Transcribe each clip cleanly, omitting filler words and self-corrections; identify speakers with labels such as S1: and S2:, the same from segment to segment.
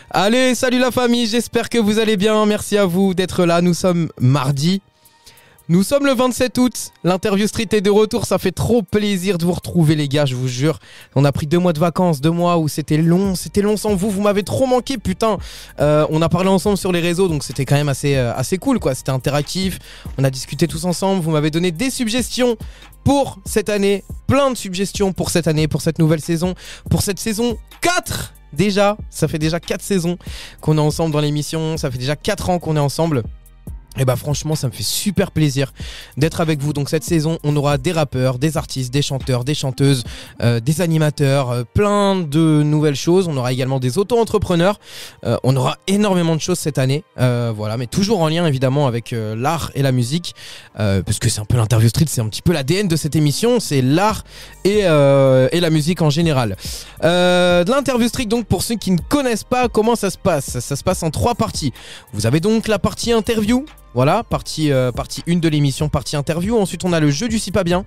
S1: Allez, salut la famille, j'espère que vous allez bien. Merci à vous d'être là. Nous sommes mardi. Nous sommes le 27 août. L'interview street est de retour. Ça fait trop plaisir de vous retrouver, les gars, je vous jure. On a pris 2 mois de vacances, 2 mois où c'était long sans vous. Vous m'avez trop manqué, putain. On a parlé ensemble sur les réseaux, donc c'était quand même assez cool, quoi. C'était interactif. On a discuté tous ensemble. Vous m'avez donné des suggestions pour cette année. Plein de suggestions pour cette année, pour cette nouvelle saison, pour cette saison 4. Déjà, ça fait déjà 4 saisons qu'on est ensemble dans l'émission. Ça fait déjà 4 ans qu'on est ensemble. Et bah franchement ça me fait super plaisir d'être avec vous. Donc cette saison on aura des rappeurs, des artistes, des chanteurs, des chanteuses, des animateurs, plein de nouvelles choses. On aura également des auto-entrepreneurs, on aura énormément de choses cette année, voilà, mais toujours en lien évidemment avec l'art et la musique, parce que c'est un peu l'interview street, c'est un petit peu l'ADN de cette émission, c'est l'art et la musique en général. De l'interview street, donc pour ceux qui ne connaissent pas comment ça se passe en 3 parties. Vous avez donc la partie interview. Voilà, partie 1 de l'émission, partie interview. Ensuite on a le jeu du si pas bien.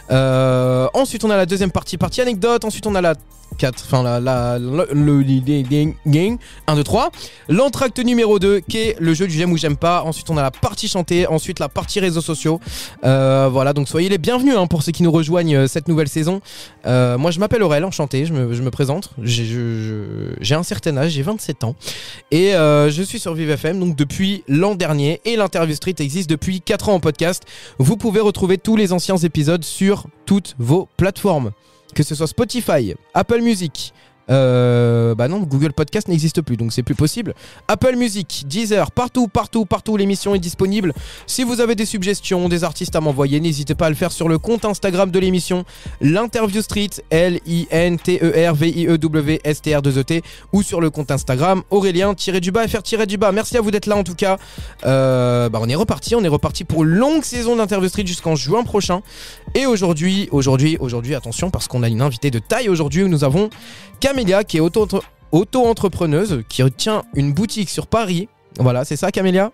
S1: Ensuite on a la deuxième partie anecdote. Ensuite on a la 4, enfin le gang 1, 2, 3. L'entracte numéro 2 qui est le jeu du j'aime ou j'aime pas. Ensuite on a la partie chantée. Ensuite la partie réseaux sociaux. Voilà, donc soyez les bienvenus pour ceux qui nous rejoignent cette nouvelle saison. Moi je m'appelle Aurel, enchanté, je me présente. J'ai un certain âge, j'ai 27 ans. Et je suis sur Vive FM donc depuis l'an dernier. Et l'interview street existe depuis 4 ans en podcast. Vous pouvez retrouver tous les anciens épisodes sur toutes vos plateformes. Que ce soit Spotify, Apple Music, bah non, Google Podcast n'existe plus, donc c'est plus possible. Apple Music, Deezer, partout l'émission est disponible. Si vous avez des suggestions, des artistes à m'envoyer, n'hésitez pas à le faire sur le compte Instagram de l'émission, l'Interview Street, LINTERVIEWSTR2ET, ou sur le compte Instagram Aurélien-FR-. Merci à vous d'être là en tout cas. On est reparti pour une longue saison d'Interview Street jusqu'en juin prochain. Et aujourd'hui, attention, parce qu'on a une invitée de taille aujourd'hui, où nous avons Camélia qui est auto-entrepreneuse, qui tient une boutique sur Paris. Voilà, c'est ça Camélia ?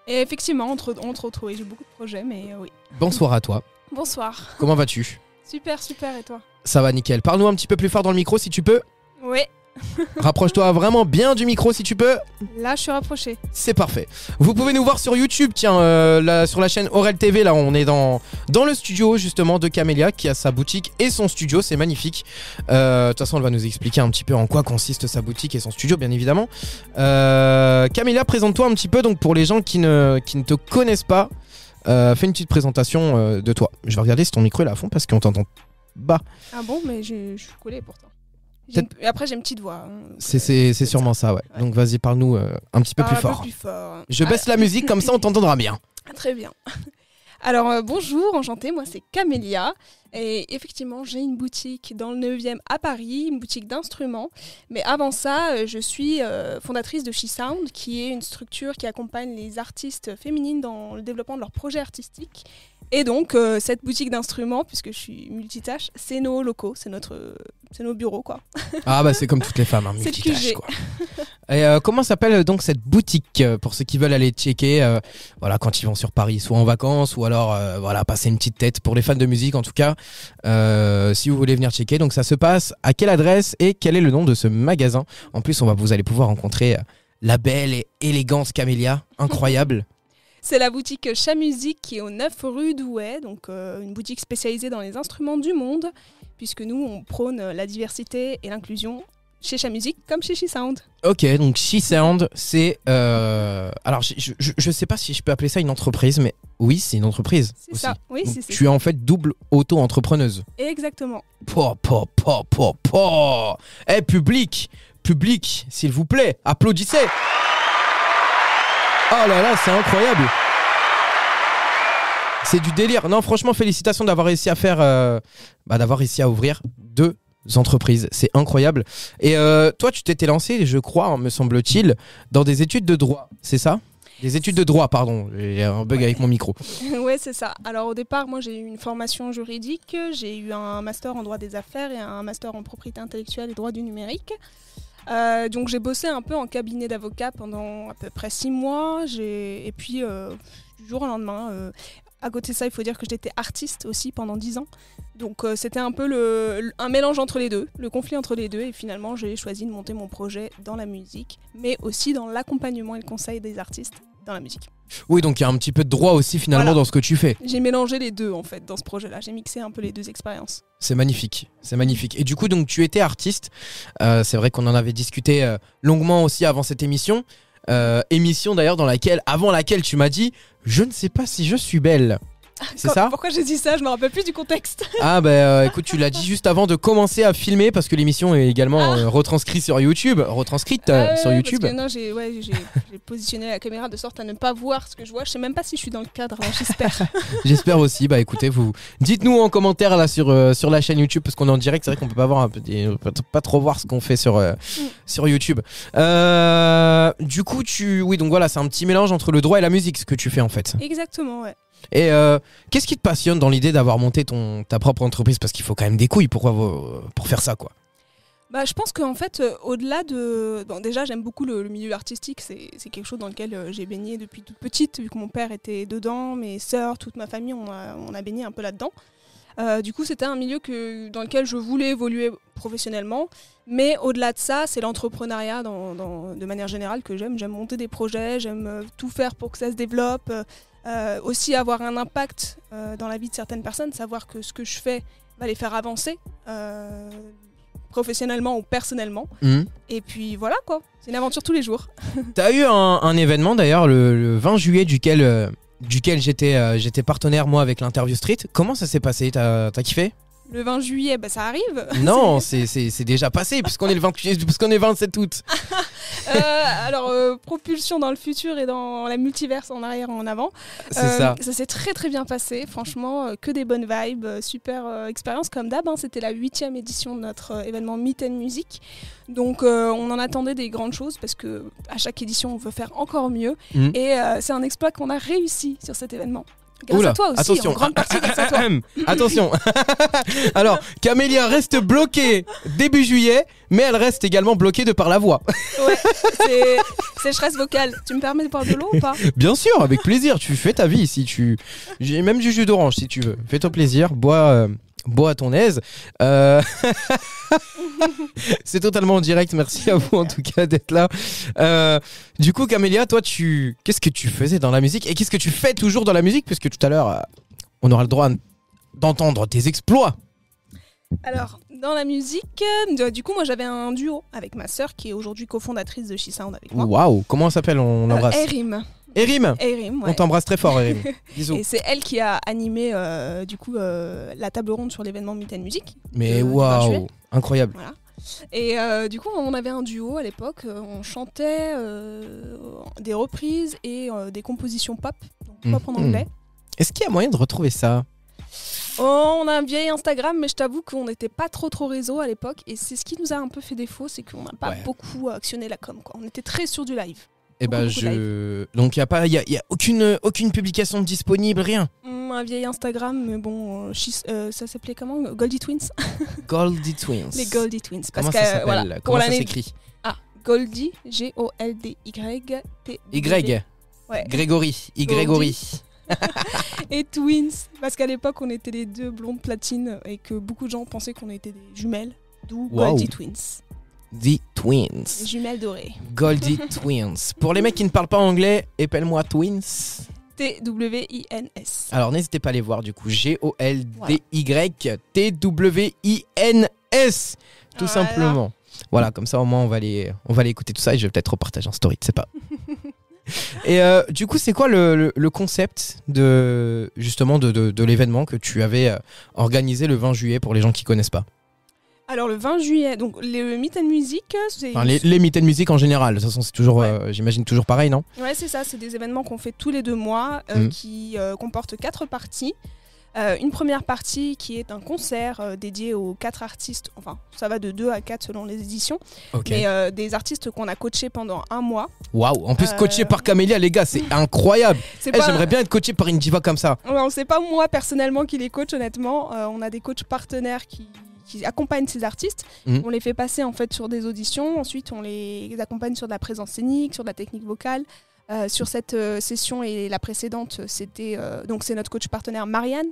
S2: Et effectivement, entre autres, oui, j'ai beaucoup de projets, mais oui.
S1: Bonsoir à toi.
S2: Bonsoir.
S1: Comment vas-tu ?
S2: Super, et toi ?
S1: Ça va nickel. Parle-nous un petit peu plus fort dans le micro si tu peux.
S2: Oui.
S1: Rapproche-toi vraiment bien du micro si tu peux.
S2: Là, je suis rapprochée.
S1: C'est parfait. Vous pouvez nous voir sur YouTube, tiens, sur la chaîne Aurel TV. Là, on est dans le studio justement de Camélia qui a sa boutique et son studio. C'est magnifique. De toute façon, elle va nous expliquer un petit peu en quoi consiste sa boutique et son studio, bien évidemment. Camélia, présente-toi un petit peu donc pour les gens qui ne te connaissent pas. Fais une petite présentation de toi. Je vais regarder si ton micro est là à fond parce qu'on t'entend bas.
S2: Ah bon, mais je suis collée pourtant. Après j'ai une petite voix.
S1: C'est sûrement ça, ouais. Donc vas-y, parle-nous un petit peu plus fort. Je baisse la musique, comme ça on t'entendra bien.
S2: Très bien. Alors bonjour, enchantée, moi c'est Camélia. Et effectivement j'ai une boutique dans le 9e à Paris, une boutique d'instruments. Mais avant ça, je suis fondatrice de She Sound, qui est une structure qui accompagne les artistes féminines dans le développement de leurs projets artistiques. Et donc cette boutique d'instruments, puisque je suis multitâche, c'est nos locaux, c'est nos bureaux quoi.
S1: Ah bah c'est comme toutes les femmes, hein, multitâche quoi. Et comment s'appelle donc cette boutique pour ceux qui veulent aller checker, voilà, quand ils vont sur Paris, soit en vacances ou alors voilà, passer une petite tête pour les fans de musique en tout cas. Si vous voulez venir checker, donc ça se passe à quelle adresse et quel est le nom de ce magasin. En plus vous allez pouvoir rencontrer la belle et élégante Camélia, incroyable.
S2: C'est la boutique Chat Musique qui est au 9 rue Douai, donc une boutique spécialisée dans les instruments du monde, puisque nous on prône la diversité et l'inclusion chez Chat Musique comme chez She Sound.
S1: Ok, donc She Sound, c'est... alors je sais pas si je peux appeler ça une entreprise, mais oui, c'est une entreprise.
S2: C'est
S1: aussi.
S2: ça, oui,
S1: donc,
S2: c'est ça.
S1: Tu es en fait double auto-entrepreneuse.
S2: Exactement.
S1: Eh, public, s'il vous plaît, applaudissez. Oh là là, c'est incroyable. C'est du délire. Non, franchement, félicitations d'avoir réussi à faire... d'avoir réussi à ouvrir 2 entreprises. C'est incroyable. Et toi, tu t'étais lancé, je crois, me semble-t-il, dans des études de droit. C'est ça ? Des études de droit, pardon. J'ai un bug avec mon micro.
S2: Ouais, c'est ça. Alors au départ, moi j'ai eu une formation juridique. J'ai eu un master en droit des affaires et un master en propriété intellectuelle et droit du numérique. Donc j'ai bossé un peu en cabinet d'avocat pendant à peu près 6 mois. Et puis du jour au lendemain, à côté de ça, il faut dire que j'étais artiste aussi pendant 10 ans. Donc c'était un peu un mélange entre les deux, le conflit entre les deux. Et finalement, j'ai choisi de monter mon projet dans la musique, mais aussi dans l'accompagnement et le conseil des artistes dans la musique.
S1: Oui, donc il y a un petit peu de droit aussi finalement dans ce que tu fais.
S2: J'ai mélangé les deux en fait dans ce projet-là. J'ai mixé un peu les deux expériences.
S1: C'est magnifique, c'est magnifique. Et du coup, donc tu étais artiste. C'est vrai qu'on en avait discuté longuement aussi avant cette émission. Émission d'ailleurs avant laquelle tu m'as dit « Je ne sais pas si je suis belle ». C'est ça ?
S2: Pourquoi j'ai dit ça ? Je me rappelle plus du contexte.
S1: Ah écoute, tu l'as dit juste avant de commencer à filmer parce que l'émission est également retranscrite sur YouTube. Sur YouTube.
S2: Parce que non, j'ai positionné la caméra de sorte à ne pas voir ce que je vois. Je sais même pas si je suis dans le cadre, hein, j'espère.
S1: J'espère aussi. Écoutez, vous dites-nous en commentaire là sur la chaîne YouTube parce qu'on est en direct. C'est vrai qu'on peut pas voir pas trop voir ce qu'on fait sur YouTube. Du coup, donc voilà, c'est un petit mélange entre le droit et la musique ce que tu fais en fait.
S2: Exactement, ouais.
S1: Et qu'est-ce qui te passionne dans l'idée d'avoir monté ta propre entreprise ? Parce qu'il faut quand même des couilles pour faire ça, quoi.
S2: Je pense qu'en fait, au-delà de... Bon, déjà, j'aime beaucoup le milieu artistique. C'est quelque chose dans lequel j'ai baigné depuis toute petite, vu que mon père était dedans, mes sœurs, toute ma famille, on a baigné un peu là-dedans. Du coup, c'était un milieu dans lequel je voulais évoluer professionnellement. Mais au-delà de ça, c'est l'entrepreneuriat de manière générale que j'aime. J'aime monter des projets, j'aime tout faire pour que ça se développe. Aussi avoir un impact dans la vie de certaines personnes, savoir que ce que je fais va les faire avancer professionnellement ou personnellement. Et puis voilà quoi, c'est une aventure tous les jours.
S1: T'as eu un événement d'ailleurs le 20 juillet duquel j'étais partenaire moi avec l'Interview Street. Comment ça s'est passé ? T'as kiffé ?
S2: Le 20 juillet, ça arrive.
S1: Non, c'est déjà passé puisqu'on est le 27 août.
S2: Propulsion dans le futur et dans la multiverse en arrière et en avant.
S1: C'est ça.
S2: Ça s'est très très bien passé. Franchement, que des bonnes vibes, super expérience comme d'hab. C'était la 8e édition de notre événement Meet and Music. Donc on en attendait des grandes choses parce que à chaque édition on veut faire encore mieux. Et c'est un exploit qu'on a réussi sur cet événement. Grâce à toi aussi,
S1: attention.
S2: En grande partie grâce à toi.
S1: Attention. Alors, Camélia reste bloquée début juillet, mais elle reste également bloquée de par la voix.
S2: Ouais, c'est sécheresse vocale. Tu me permets de boire de l'eau ou pas ?
S1: Bien sûr, avec plaisir. Tu fais ta vie ici. J'ai même du jus d'orange si tu veux. Fais-toi plaisir, bois à ton aise. C'est totalement en direct. Merci à vous en tout cas d'être là. Du coup, Camélia, toi, qu'est-ce que tu faisais dans la musique et qu'est-ce que tu fais toujours dans la musique, puisque tout à l'heure, on aura le droit d'entendre tes exploits. Alors,
S2: dans la musique, du coup, moi, j'avais un duo avec ma sœur qui est aujourd'hui cofondatrice de She-Sound avec moi.
S1: Waouh, comment elle s'appelle ? On l'embrasse.
S2: Erim.
S1: Erim,
S2: ouais.
S1: On t'embrasse très fort, Erim. Bisous.
S2: Et c'est elle qui a animé la table ronde sur l'événement Meet and Music.
S1: Mais waouh, incroyable.
S2: Voilà. Et du coup, on avait un duo à l'époque. On chantait des reprises et des compositions pop, donc pop en anglais.
S1: Est-ce qu'il y a moyen de retrouver ça ?
S2: On a un vieil Instagram, mais je t'avoue qu'on n'était pas trop réseau à l'époque. Et c'est ce qui nous a un peu fait défaut, c'est qu'on n'a pas beaucoup actionné la com, quoi. On était très sur du live.
S1: Donc il y a aucune publication disponible, rien.
S2: Un vieil Instagram, mais bon, ça s'appelait comment ? Goldie Twins.
S1: Goldie Twins.
S2: Les Goldie Twins.
S1: Comment ça s'appelle ? Comment ça s'écrit ?
S2: Goldie, Goldyt.
S1: Y.
S2: Ouais.
S1: Grégory. Grégory.
S2: Et Twins, parce qu'à l'époque on était les deux blondes platines et que beaucoup de gens pensaient qu'on était des jumelles, d'où Goldie Twins.
S1: The Twins.
S2: Les jumelles dorées.
S1: Goldie Twins. Pour les mecs qui ne parlent pas anglais, épelle-moi Twins.
S2: Twins.
S1: Alors n'hésitez pas à les voir du coup. Goldy Twins. Tout simplement. Voilà, comme ça au moins on va aller écouter tout ça et je vais peut-être repartager en story, tu sais pas. Et du coup, c'est quoi le concept de l'événement que tu avais organisé le 20 juillet pour les gens qui connaissent pas ?
S2: Alors le 20 juillet, donc le Meet and Music, c'est...
S1: Enfin, les Meet and Music en général, de toute façon c'est toujours, j'imagine toujours pareil, non ?
S2: Ouais, c'est ça, c'est des événements qu'on fait tous les 2 mois qui comportent 4 parties. Une première partie qui est un concert dédié aux 4 artistes, enfin ça va de 2 à 4 selon les éditions, mais des artistes qu'on a coachés pendant 1 mois.
S1: Waouh, en plus coaché par Camélia, les gars, c'est incroyable. J'aimerais bien être coaché par une diva comme ça.
S2: Ouais, c'est pas moi personnellement qui les coach honnêtement, on a des coachs partenaires qui accompagnent ces artistes. On les fait passer en fait sur des auditions, ensuite on les accompagne sur de la présence scénique, sur de la technique vocale. Sur cette session et la précédente, donc c'est notre coach partenaire Marianne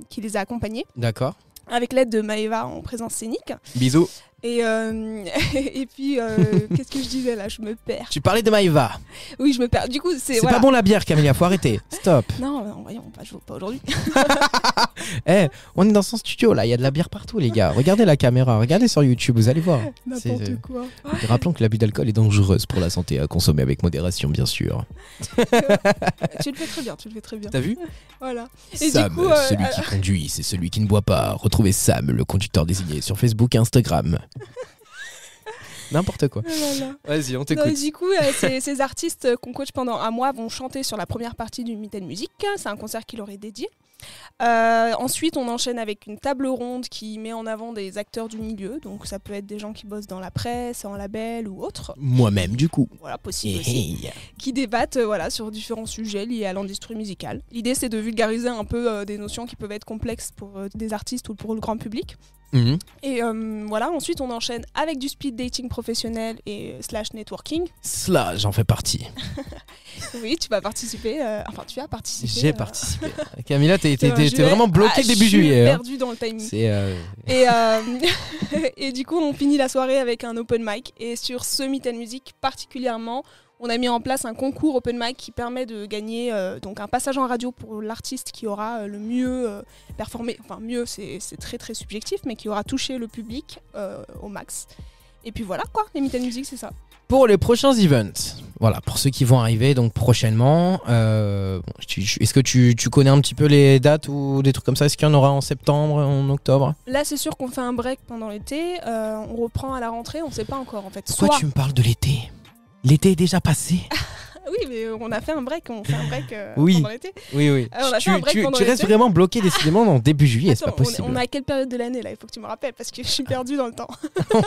S2: qui les a accompagnés.
S1: D'accord.
S2: Avec l'aide de Maëva en présence scénique.
S1: Bisous.
S2: Et puis, qu'est-ce que je disais là? Je me perds.
S1: Tu parlais de Maëva.
S2: Oui, je me perds. Du coup, c'est
S1: pas bon la bière, Camélia, faut arrêter. Stop.
S2: Non, voyons, pas aujourd'hui.
S1: On est dans son studio là, il y a de la bière partout, les gars. Regardez la caméra, regardez sur YouTube, vous allez voir.
S2: N'importe quoi.
S1: Rappelons que l'abus d'alcool est dangereuse pour la santé, à consommer avec modération, bien sûr.
S2: Tu le fais très bien.
S1: T'as vu?
S2: Voilà.
S1: Et Sam, du coup, celui qui conduit, c'est celui qui ne boit pas. Retrouvez Sam, le conducteur désigné, sur Facebook et Instagram. N'importe quoi.
S2: Voilà.
S1: Vas-y, on t'écoute.
S2: Du coup, ces artistes qu'on coach pendant un mois vont chanter sur la première partie du Meet & Music. C'est un concert qui leur est dédié. Ensuite, on enchaîne avec une table ronde qui met en avant des acteurs du milieu. Donc, ça peut être des gens qui bossent dans la presse, en label ou autre.
S1: Moi-même, du coup.
S2: Voilà, possible aussi. Qui débattent sur différents sujets liés à l'industrie musicale. L'idée, c'est de vulgariser un peu des notions qui peuvent être complexes pour des artistes ou pour le grand public. Et ensuite on enchaîne avec du speed dating professionnel et / networking.
S1: Cela, j'en fais partie.
S2: Oui, tu vas participer. Tu as participé.
S1: J'ai participé. Camilla, t'es vraiment bloquée début juillet.
S2: Je suis perdue dans le timing. Et du coup, on finit la soirée avec un open mic. Et sur ce Meet & Music particulièrement, on a mis en place un concours open mic qui permet de gagner donc un passage en radio pour l'artiste qui aura le mieux performé. Enfin, mieux, c'est très très subjectif, mais qui aura touché le public au max. Et puis voilà quoi, les Meet & Music, c'est ça.
S1: Pour les prochains events, voilà, pour ceux qui vont arriver donc prochainement, est-ce que tu connais un petit peu les dates ou des trucs comme ça? Est-ce qu'il y en aura en septembre, en octobre?
S2: Là, c'est sûr qu'on fait un break pendant l'été. On reprend à la rentrée, on ne sait pas encore en fait.
S1: Pourquoi tu me parles de l'été? L'été est déjà passé.
S2: Oui, mais on a fait un break, pendant l'été.
S1: Oui. Tu restes vraiment bloqué décidément dans début juillet.
S2: Attends,
S1: c'est pas possible.
S2: On a quelle période de l'année là? Il faut que tu me rappelles parce que je suis perdue dans le temps.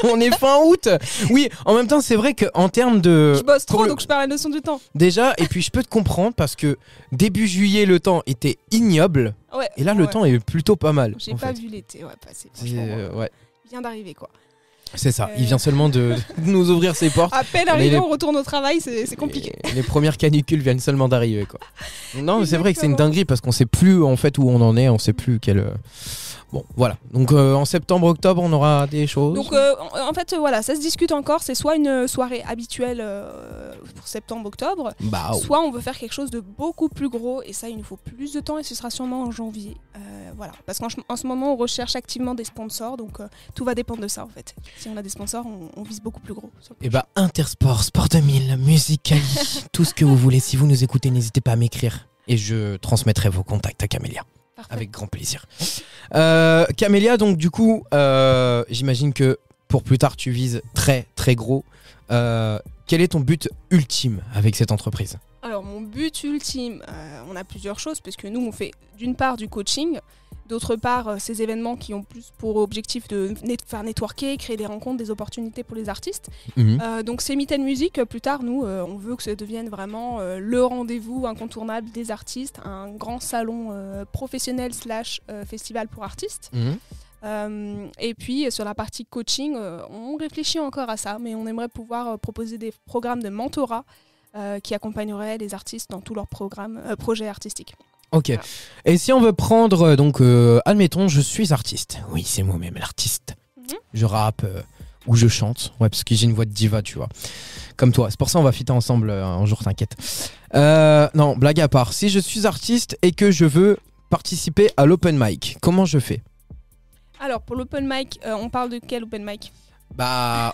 S1: On est fin août. Oui, en même temps, c'est vrai qu'en termes de...
S2: Je bosse trop, donc je perds la notion du temps.
S1: Déjà, et puis je peux te comprendre parce que début juillet, le temps était ignoble.
S2: Ouais,
S1: et là, le temps est plutôt pas mal.
S2: J'ai pas vu l'été passer. Il vient d'arriver quoi.
S1: C'est ça, il vient seulement de nous ouvrir ses portes.
S2: À peine arrivé, on retourne au travail, c'est compliqué.
S1: Les premières canicules viennent seulement d'arriver quoi. Non, c'est vrai que c'est une dinguerie parce qu'on sait plus en fait où on en est, on sait plus quel... Bon, voilà. Donc en septembre, octobre, on aura des choses.
S2: Donc en fait, voilà, ça se discute encore. C'est soit une soirée habituelle pour septembre, octobre, soit on veut faire quelque chose de beaucoup plus gros. Et ça, il nous faut plus de temps et ce sera sûrement en janvier. Voilà. Parce qu'en ce moment, on recherche activement des sponsors. Donc tout va dépendre de ça en fait. Si on a des sponsors, on vise beaucoup plus gros.
S1: Et Intersport, Sport 2000, Musicali, tout ce que vous voulez. Si vous nous écoutez, n'hésitez pas à m'écrire. Et je transmettrai vos contacts à Camélia. Parfait. Avec grand plaisir. Camélia, donc du coup, j'imagine que pour plus tard, tu vises très très gros. Quel est ton but ultime avec cette entreprise?
S2: Alors, mon but ultime, on a plusieurs choses, parce que nous, on fait d'une part du coaching, d'autre part, ces événements qui ont plus pour objectif de faire networker, créer des rencontres, des opportunités pour les artistes. Donc, ces Meet & Music, plus tard, nous, on veut que ça devienne vraiment le rendez-vous incontournable des artistes, un grand salon professionnel / festival pour artistes. Et puis sur la partie coaching, on réfléchit encore à ça, mais on aimerait pouvoir proposer des programmes de mentorat qui accompagneraient les artistes dans tous leurs projets artistiques.
S1: Ok. Voilà. Et si on veut prendre, admettons, je suis artiste. Oui, c'est moi-même l'artiste. Je rappe ou je chante. Ouais, parce que j'ai une voix de diva, tu vois. Comme toi. C'est pour ça qu'on va fitter ensemble un jour, t'inquiète. Non, blague à part. Si je suis artiste et que je veux participer à l'open mic, comment je fais?
S2: Alors, pour l'open mic, on parle de quel open mic?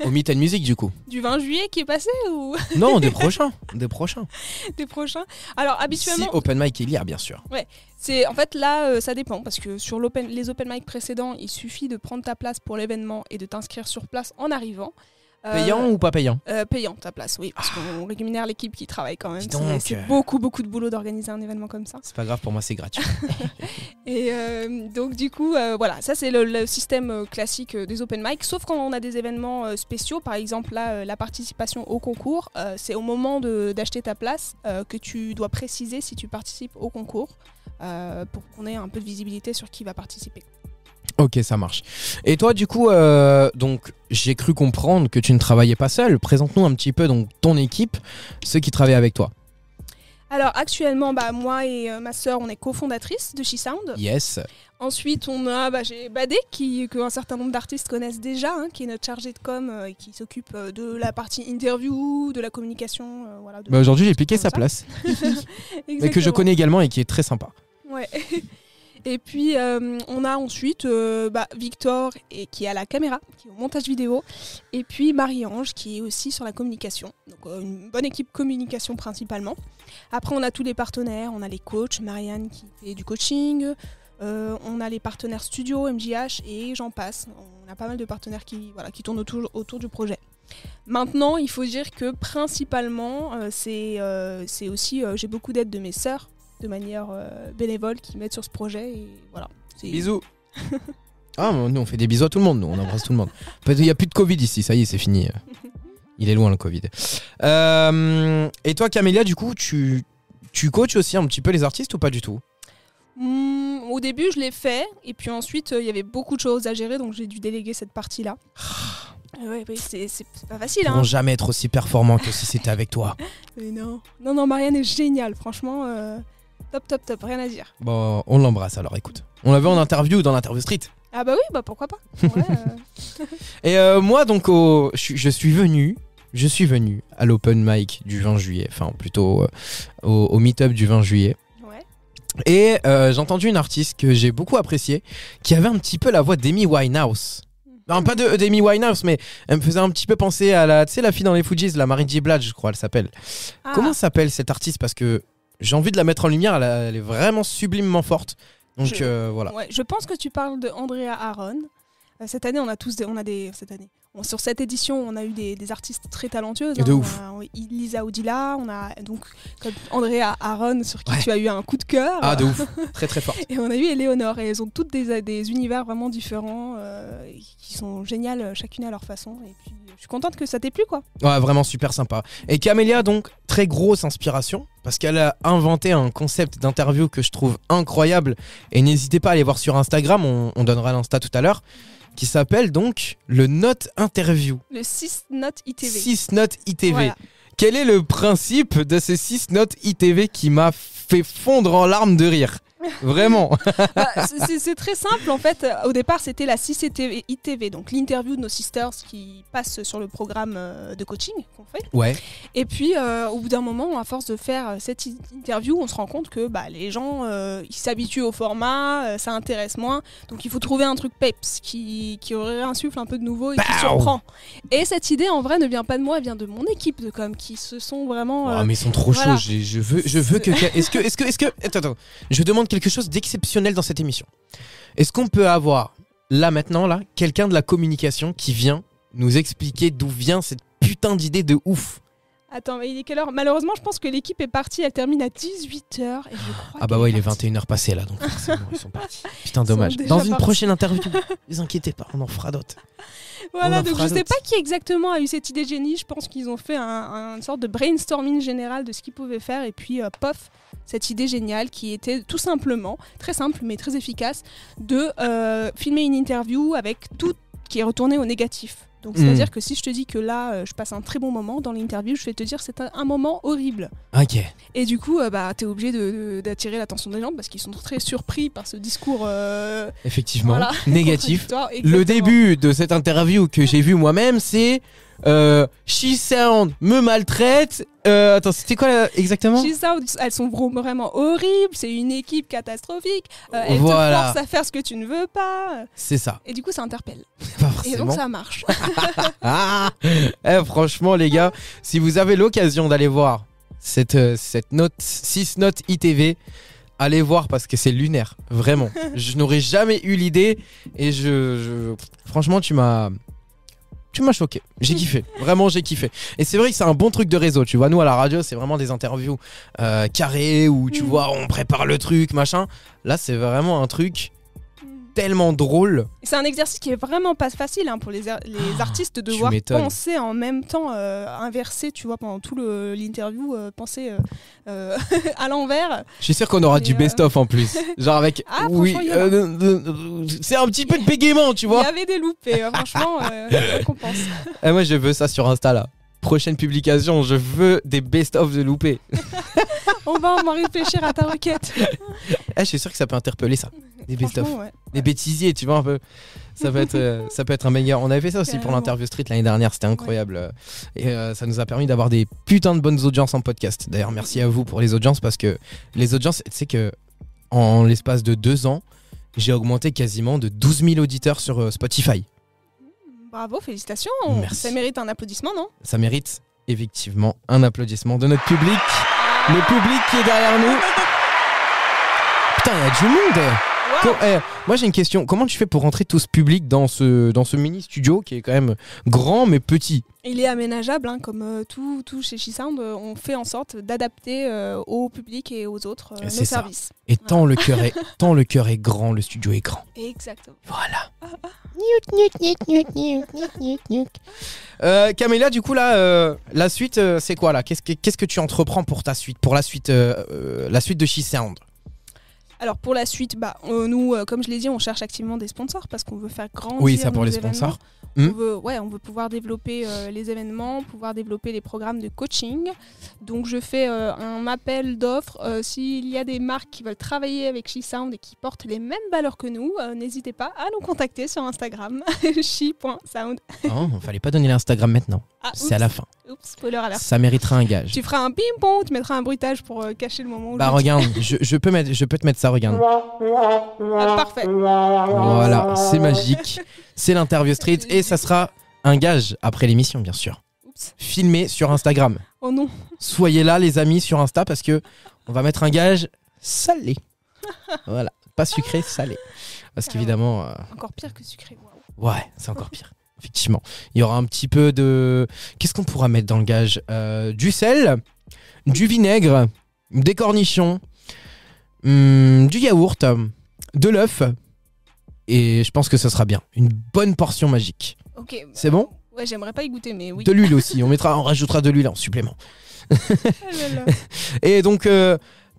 S1: Au Meet & Music, du coup.
S2: Du 20 juillet qui est passé ou...
S1: Non, des prochains. Des prochains.
S2: Alors, habituellement...
S1: Si open mic il y a, bien sûr.
S2: Ouais. En fait, là, ça dépend. Parce que sur les open mic précédents, il suffit de prendre ta place pour l'événement et de t'inscrire sur place en arrivant.
S1: Payant ou pas payant?
S2: Payant ta place, oui, parce qu'on rémunère l'équipe qui travaille quand même. C'est beaucoup de boulot d'organiser un événement comme ça.
S1: C'est pas grave, pour moi c'est gratuit.
S2: Et donc du coup, voilà, ça c'est le système classique des open mic, sauf quand on a des événements spéciaux, par exemple là, la participation au concours, c'est au moment d'acheter ta place que tu dois préciser si tu participes au concours pour qu'on ait un peu de visibilité sur qui va participer.
S1: Ok, ça marche. Et toi, du coup, donc j'ai cru comprendre que tu ne travaillais pas seul. Présente-nous un petit peu donc ton équipe, ceux qui travaillent avec toi.
S2: Alors actuellement, moi et ma sœur, on est cofondatrices de She Sound.
S1: Yes.
S2: Ensuite, on a j'ai Badé, qu'un certain nombre d'artistes connaissent déjà, qui est notre chargé de com et qui s'occupe de la partie interview, de la communication. Voilà,
S1: Aujourd'hui, j'ai piqué sa
S2: ça.
S1: place. Mais que je connais également et qui est très sympa.
S2: Ouais. Et puis, on a ensuite Victor, qui est à la caméra, qui est au montage vidéo. Et puis Marie-Ange, qui est aussi sur la communication. Donc, une bonne équipe communication principalement. Après, on a tous les partenaires. On a les coachs, Marianne qui fait du coaching. On a les partenaires studio, MJH et j'en passe. On a pas mal de partenaires qui tournent autour du projet. Maintenant, il faut dire que principalement, c'est aussi, j'ai beaucoup d'aide de mes sœurs, de manière bénévole, qui m'aident sur ce projet. Et voilà.
S1: Bisous. Nous, on fait des bisous à tout le monde, nous, on embrasse tout le monde. Il n'y a plus de Covid ici, ça y est, c'est fini. Il est loin le Covid. Et toi, Camélia, du coup, tu coaches aussi un petit peu les artistes ou pas du tout ?
S2: Au début, je l'ai fait, et puis ensuite, il y avait beaucoup de choses à gérer, donc j'ai dû déléguer cette partie-là. Ouais, c'est pas facile.
S1: Ils pourront jamais être aussi performants que si c'était avec toi.
S2: Mais non, Marianne est géniale, franchement, top, rien à dire.
S1: Bon, on l'embrasse alors, écoute. On l'avait en interview dans l'Interview Street.
S2: Ah bah oui, pourquoi pas. Ouais,
S1: Et moi, donc, je suis venu à l'open mic du 20 juillet, enfin plutôt au meet-up du 20 juillet. Et j'ai entendu une artiste que j'ai beaucoup appréciée, qui avait un petit peu la voix d'Amy Winehouse. Non, pas d'Amy Winehouse, mais elle me faisait un petit peu penser à la fille dans les Fujis, la Mary J. Blige, je crois, elle s'appelle. Ah. Comment s'appelle cette artiste ? Parce que j'ai envie de la mettre en lumière, elle est vraiment sublimement forte. Donc voilà.
S2: Ouais, je pense que tu parles de Andrea Aaron. Cette année, sur cette édition, on a eu des artistes très talentueuses.
S1: De ouf.
S2: On a Lisa Odila, on a donc Andrea Aaron, sur qui tu as eu un coup de cœur.
S1: Ah, de ouf. Très très forte.
S2: Et on a eu Eleonore, et elles ont toutes des univers vraiment différents, qui sont géniales, chacune à leur façon. Et puis, je suis contente que ça t'ait plu, quoi.
S1: Ouais, vraiment super sympa. Et Camélia, donc, très grosse inspiration, parce qu'elle a inventé un concept d'interview que je trouve incroyable. Et n'hésitez pas à aller voir sur Instagram, on donnera l'Insta tout à l'heure, qui s'appelle donc le Note Interview.
S2: Le 6 Note ITV.
S1: 6 Note ITV.
S2: Voilà.
S1: Quel est le principe de ces 6 Notes ITV qui m'a fait fondre en larmes de rire ? Vraiment.
S2: C'est très simple en fait. Au départ, c'était la 6 ITV, donc l'interview de nos sisters qui passe sur le programme de coaching qu'on fait.
S1: Ouais.
S2: Et puis, au bout d'un moment, à force de faire cette interview, on se rend compte que les gens ils s'habituent au format, ça intéresse moins. Donc, il faut trouver un truc peps qui réinsuffle un peu de nouveau et qui surprend. Et cette idée, en vrai, ne vient pas de moi, elle vient de mon équipe de com qui se sont vraiment.
S1: Mais ils sont trop chauds. Je veux que. Est-ce que. Attends. Je demande quelque chose d'exceptionnel dans cette émission. Est-ce qu'on peut avoir maintenant quelqu'un de la communication qui vient nous expliquer d'où vient cette putain d'idée de ouf ?
S2: Attends, mais il est quelle heure ? Malheureusement, je pense que l'équipe est partie, elle termine à 18h et je crois
S1: il est 21h passé là, donc forcément ils sont partis. Putain, dommage. Dans une prochaine interview, ne vous inquiétez pas, on en fera d'autres.
S2: Voilà, donc je sais pas qui exactement a eu cette idée de génie. Je pense qu'ils ont fait une sorte de brainstorming général de ce qu'ils pouvaient faire et puis pof, cette idée géniale qui était tout simplement, très simple mais très efficace, de filmer une interview avec tout qui est retourné au négatif. Donc c'est-à-dire que si je te dis que là je passe un très bon moment dans l'interview, je vais te dire c'est un moment horrible.
S1: Ok.
S2: Et du coup t'es obligé d'attirer l'attention des gens parce qu'ils sont très surpris par ce discours
S1: effectivement négatif. Le début de cette interview que j'ai vue moi-même, c'est She Sound me maltraite. Attends, c'était quoi exactement ?
S2: She Sound, elles sont vraiment horribles. C'est une équipe catastrophique. Elles te forcent à faire ce que tu ne veux pas.
S1: C'est ça.
S2: Et du coup, ça interpelle.
S1: Pas forcément.
S2: Et donc, ça marche.
S1: Franchement, les gars, si vous avez l'occasion d'aller voir cette note 6 Note ITV, allez voir parce que c'est lunaire. Vraiment. Je n'aurais jamais eu l'idée. Et franchement, tu m'as choqué, j'ai kiffé, vraiment j'ai kiffé. Et c'est vrai que c'est un bon truc de réseau, tu vois, nous à la radio c'est vraiment des interviews carrées où tu vois on prépare le truc, machin. Là c'est vraiment un truc tellement drôle.
S2: C'est un exercice qui est vraiment pas facile pour les artistes de devoir penser en même temps, inverser, tu vois, pendant tout l'interview, penser à l'envers.
S1: Je suis sûr qu'on aura du best-of en plus. Genre avec... c'est un petit peu de bégaiement, tu vois.
S2: Il y avait des loupés, franchement, qu'on pense.
S1: Et moi je veux ça sur Insta là. Prochaine publication, je veux des best-of de loupés.
S2: On va réfléchir à ta requête.
S1: Je suis sûr que ça peut interpeller ça. Des best-of.
S2: Franchement, ouais.
S1: Des bêtisiers, tu vois un peu. Ça peut être un meilleur. On avait fait ça aussi pour
S2: Carrément.
S1: l'interview street l'année dernière, c'était incroyable. Et ça nous a permis d'avoir des putains de bonnes audiences en podcast. D'ailleurs, merci à vous pour les audiences parce que les audiences, tu sais que en l'espace de 2 ans, j'ai augmenté quasiment de 12 000 auditeurs sur Spotify.
S2: Bravo, félicitations.
S1: Merci.
S2: Ça mérite un applaudissement, non?
S1: Ça mérite effectivement un applaudissement de notre public. Le public qui est derrière nous. Putain, il y a du monde.
S2: Wow.
S1: Moi j'ai une question, comment tu fais pour rentrer tout ce public dans ce mini studio qui est quand même grand mais petit?
S2: Il est aménageable, hein, comme tout chez She-Sound. On fait en sorte d'adapter au public et aux autres nos
S1: C'est ça.
S2: services.
S1: Et tant le cœur est grand, le studio est grand.
S2: Exactement.
S1: Voilà. Camélia, du coup là, la suite c'est quoi là? Qu'est-ce que tu entreprends pour ta suite, pour la suite de She-Sound?
S2: Alors pour la suite, nous, comme je l'ai dit, on cherche activement des sponsors parce qu'on veut faire grandir.
S1: Oui, ça pour
S2: nos
S1: les sponsors.
S2: événements. On veut pouvoir développer les événements, pouvoir développer les programmes de coaching. Donc je fais un appel d'offres. S'il y a des marques qui veulent travailler avec She-Sound et qui portent les mêmes valeurs que nous, n'hésitez pas à nous contacter sur Instagram, she.sound.
S1: Oh, fallait pas donner l'Instagram maintenant.
S2: Ah,
S1: C'est à la fin.
S2: Oups, spoiler alert.
S1: Ça mériterait un gage.
S2: Tu feras un ping-pong, tu mettras un bruitage pour cacher le moment où
S1: Bah regarde, je peux te mettre ça, regarde.
S2: Parfait.
S1: Voilà, c'est magique. C'est l'interview street et ça sera un gage après l'émission, bien sûr.
S2: Oups.
S1: Filmé sur Instagram.
S2: Oh non.
S1: Soyez là, les amis, sur Insta parce que on va mettre un gage salé. Voilà, pas sucré, salé. Parce qu'évidemment,
S2: Encore pire que sucré. Waouh.
S1: ouais, c'est encore pire. Effectivement, il y aura un petit peu de. Qu'est-ce qu'on pourra mettre dans le gage? Du sel, du vinaigre, des cornichons, du yaourt, de l'œuf. Et je pense que ça sera bien. Une bonne portion magique.
S2: Ok.
S1: C'est bon?
S2: Ouais, j'aimerais pas y goûter, mais oui.
S1: De l'huile aussi. On rajoutera de l'huile en supplément.
S2: Oh là là.
S1: Et donc,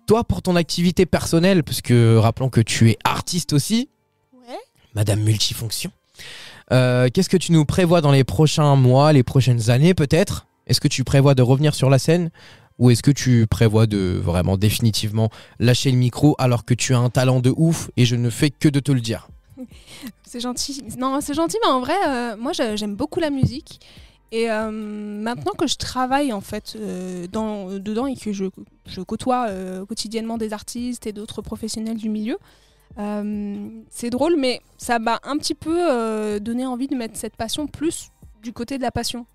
S1: toi, pour ton activité personnelle, parce que rappelons que tu es artiste aussi,
S2: Ouais.
S1: Madame Multifonction, qu'est-ce que tu nous prévois dans les prochains mois, les prochaines années peut-être? Est-ce que tu prévois de revenir sur la scène? Ou est-ce que tu prévois de vraiment définitivement lâcher le micro alors que tu as un talent de ouf et je ne fais que de te le dire?
S2: C'est gentil. Non, c'est gentil, mais en vrai, moi, j'aime beaucoup la musique. Et maintenant que je travaille en fait dedans et que je côtoie quotidiennement des artistes et d'autres professionnels du milieu, c'est drôle, mais ça m'a un petit peu donné envie de mettre cette passion plus du côté de la passion.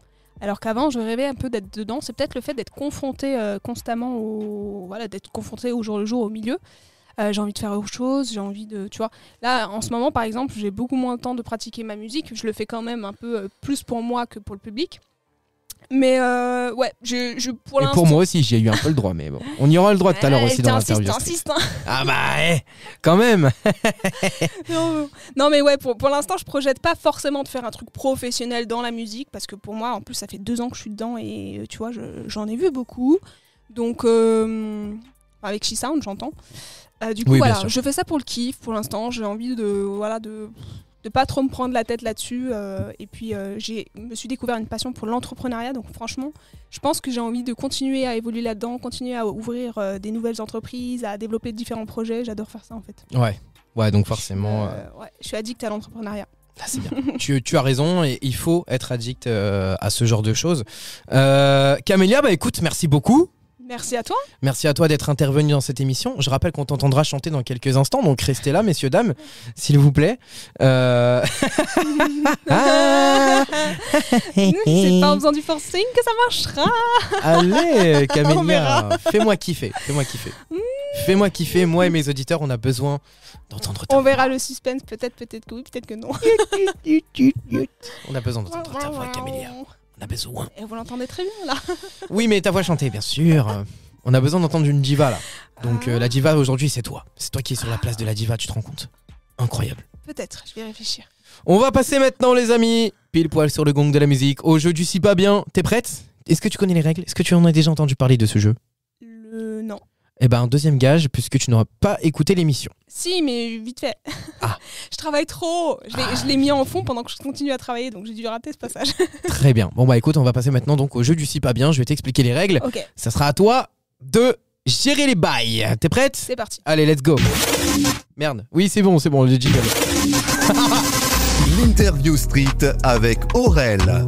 S2: Alors qu'avant, je rêvais un peu d'être dedans. C'est peut-être le fait d'être confronté constamment d'être confronté au jour le jour au milieu. J'ai envie de faire autre chose, j'ai envie de, tu vois. Là, en ce moment, par exemple, j'ai beaucoup moins de temps de pratiquer ma musique. Je le fais quand même un peu plus pour moi que pour le public. Mais ouais, pour
S1: Et
S2: l'instant...
S1: pour moi aussi, j'y ai eu un peu le droit, mais bon. On y aura le droit tout à l'heure aussi dans l'interview.
S2: T'insistes, hein.
S1: Ah bah, quand même.
S2: Non, mais ouais, pour l'instant, je projette pas forcément de faire un truc professionnel dans la musique, parce que pour moi, en plus, ça fait 2 ans que je suis dedans et tu vois, j'en ai vu beaucoup. Donc, avec She-Sound, j'entends. Du coup,
S1: Oui,
S2: voilà,
S1: bien sûr.
S2: je fais ça pour le kiff, pour l'instant. J'ai envie de pas trop me prendre la tête là-dessus. Et puis, je me suis découvert une passion pour l'entrepreneuriat. Donc, franchement, je pense que j'ai envie de continuer à évoluer là-dedans, continuer à ouvrir des nouvelles entreprises, à développer différents projets. J'adore faire ça, en fait.
S1: Ouais, donc forcément...
S2: Ouais, je suis addict à l'entrepreneuriat.
S1: Là, c'est bien. tu as raison et il faut être addict à ce genre de choses. Camélia, bah écoute, merci beaucoup.
S2: Merci à toi.
S1: Merci à toi d'être intervenu dans cette émission. Je rappelle qu'on t'entendra chanter dans quelques instants, donc restez là, messieurs, dames, s'il vous plaît.
S2: C'est pas en faisant du forcing que ça marchera.
S1: Allez,
S2: On
S1: Camélia,
S2: verra.
S1: fais-moi kiffer. Fais-moi kiffer, moi et mes auditeurs, on a besoin d'entendre ta
S2: On
S1: voix.
S2: verra le suspense, peut-être que oui, peut-être que non.
S1: On a besoin d'entendre ta voix, Camélia. On a besoin.
S2: Et vous l'entendez très bien là.
S1: Oui, mais ta voix chantée, bien sûr. On a besoin d'entendre une diva là. Donc la diva aujourd'hui, c'est toi. C'est toi qui es sur la place de la diva, tu te rends compte? Incroyable.
S2: Peut-être, je vais réfléchir.
S1: On va passer maintenant, les amis, pile poil sur le gong de la musique, au jeu du si pas bien. T'es prête? Est-ce que tu connais les règles? Est-ce que tu en as déjà entendu parler de ce jeu?
S2: Non.
S1: Eh ben, un deuxième gage, puisque tu n'auras pas écouté l'émission.
S2: Si, mais vite fait.
S1: Ah.
S2: Je travaille trop. Je l'ai mis en fond pendant que je continue à travailler, donc j'ai dû rater ce passage.
S1: Très bien. Bon bah écoute, on va passer maintenant donc au jeu du si pas bien. Je vais t'expliquer les règles.
S2: Ok.
S1: Ça sera à toi de gérer les bails. T'es prête?
S2: C'est parti.
S1: Allez, let's go. Merde. Oui, c'est bon, le jingle.
S3: L'interview street avec Aurel.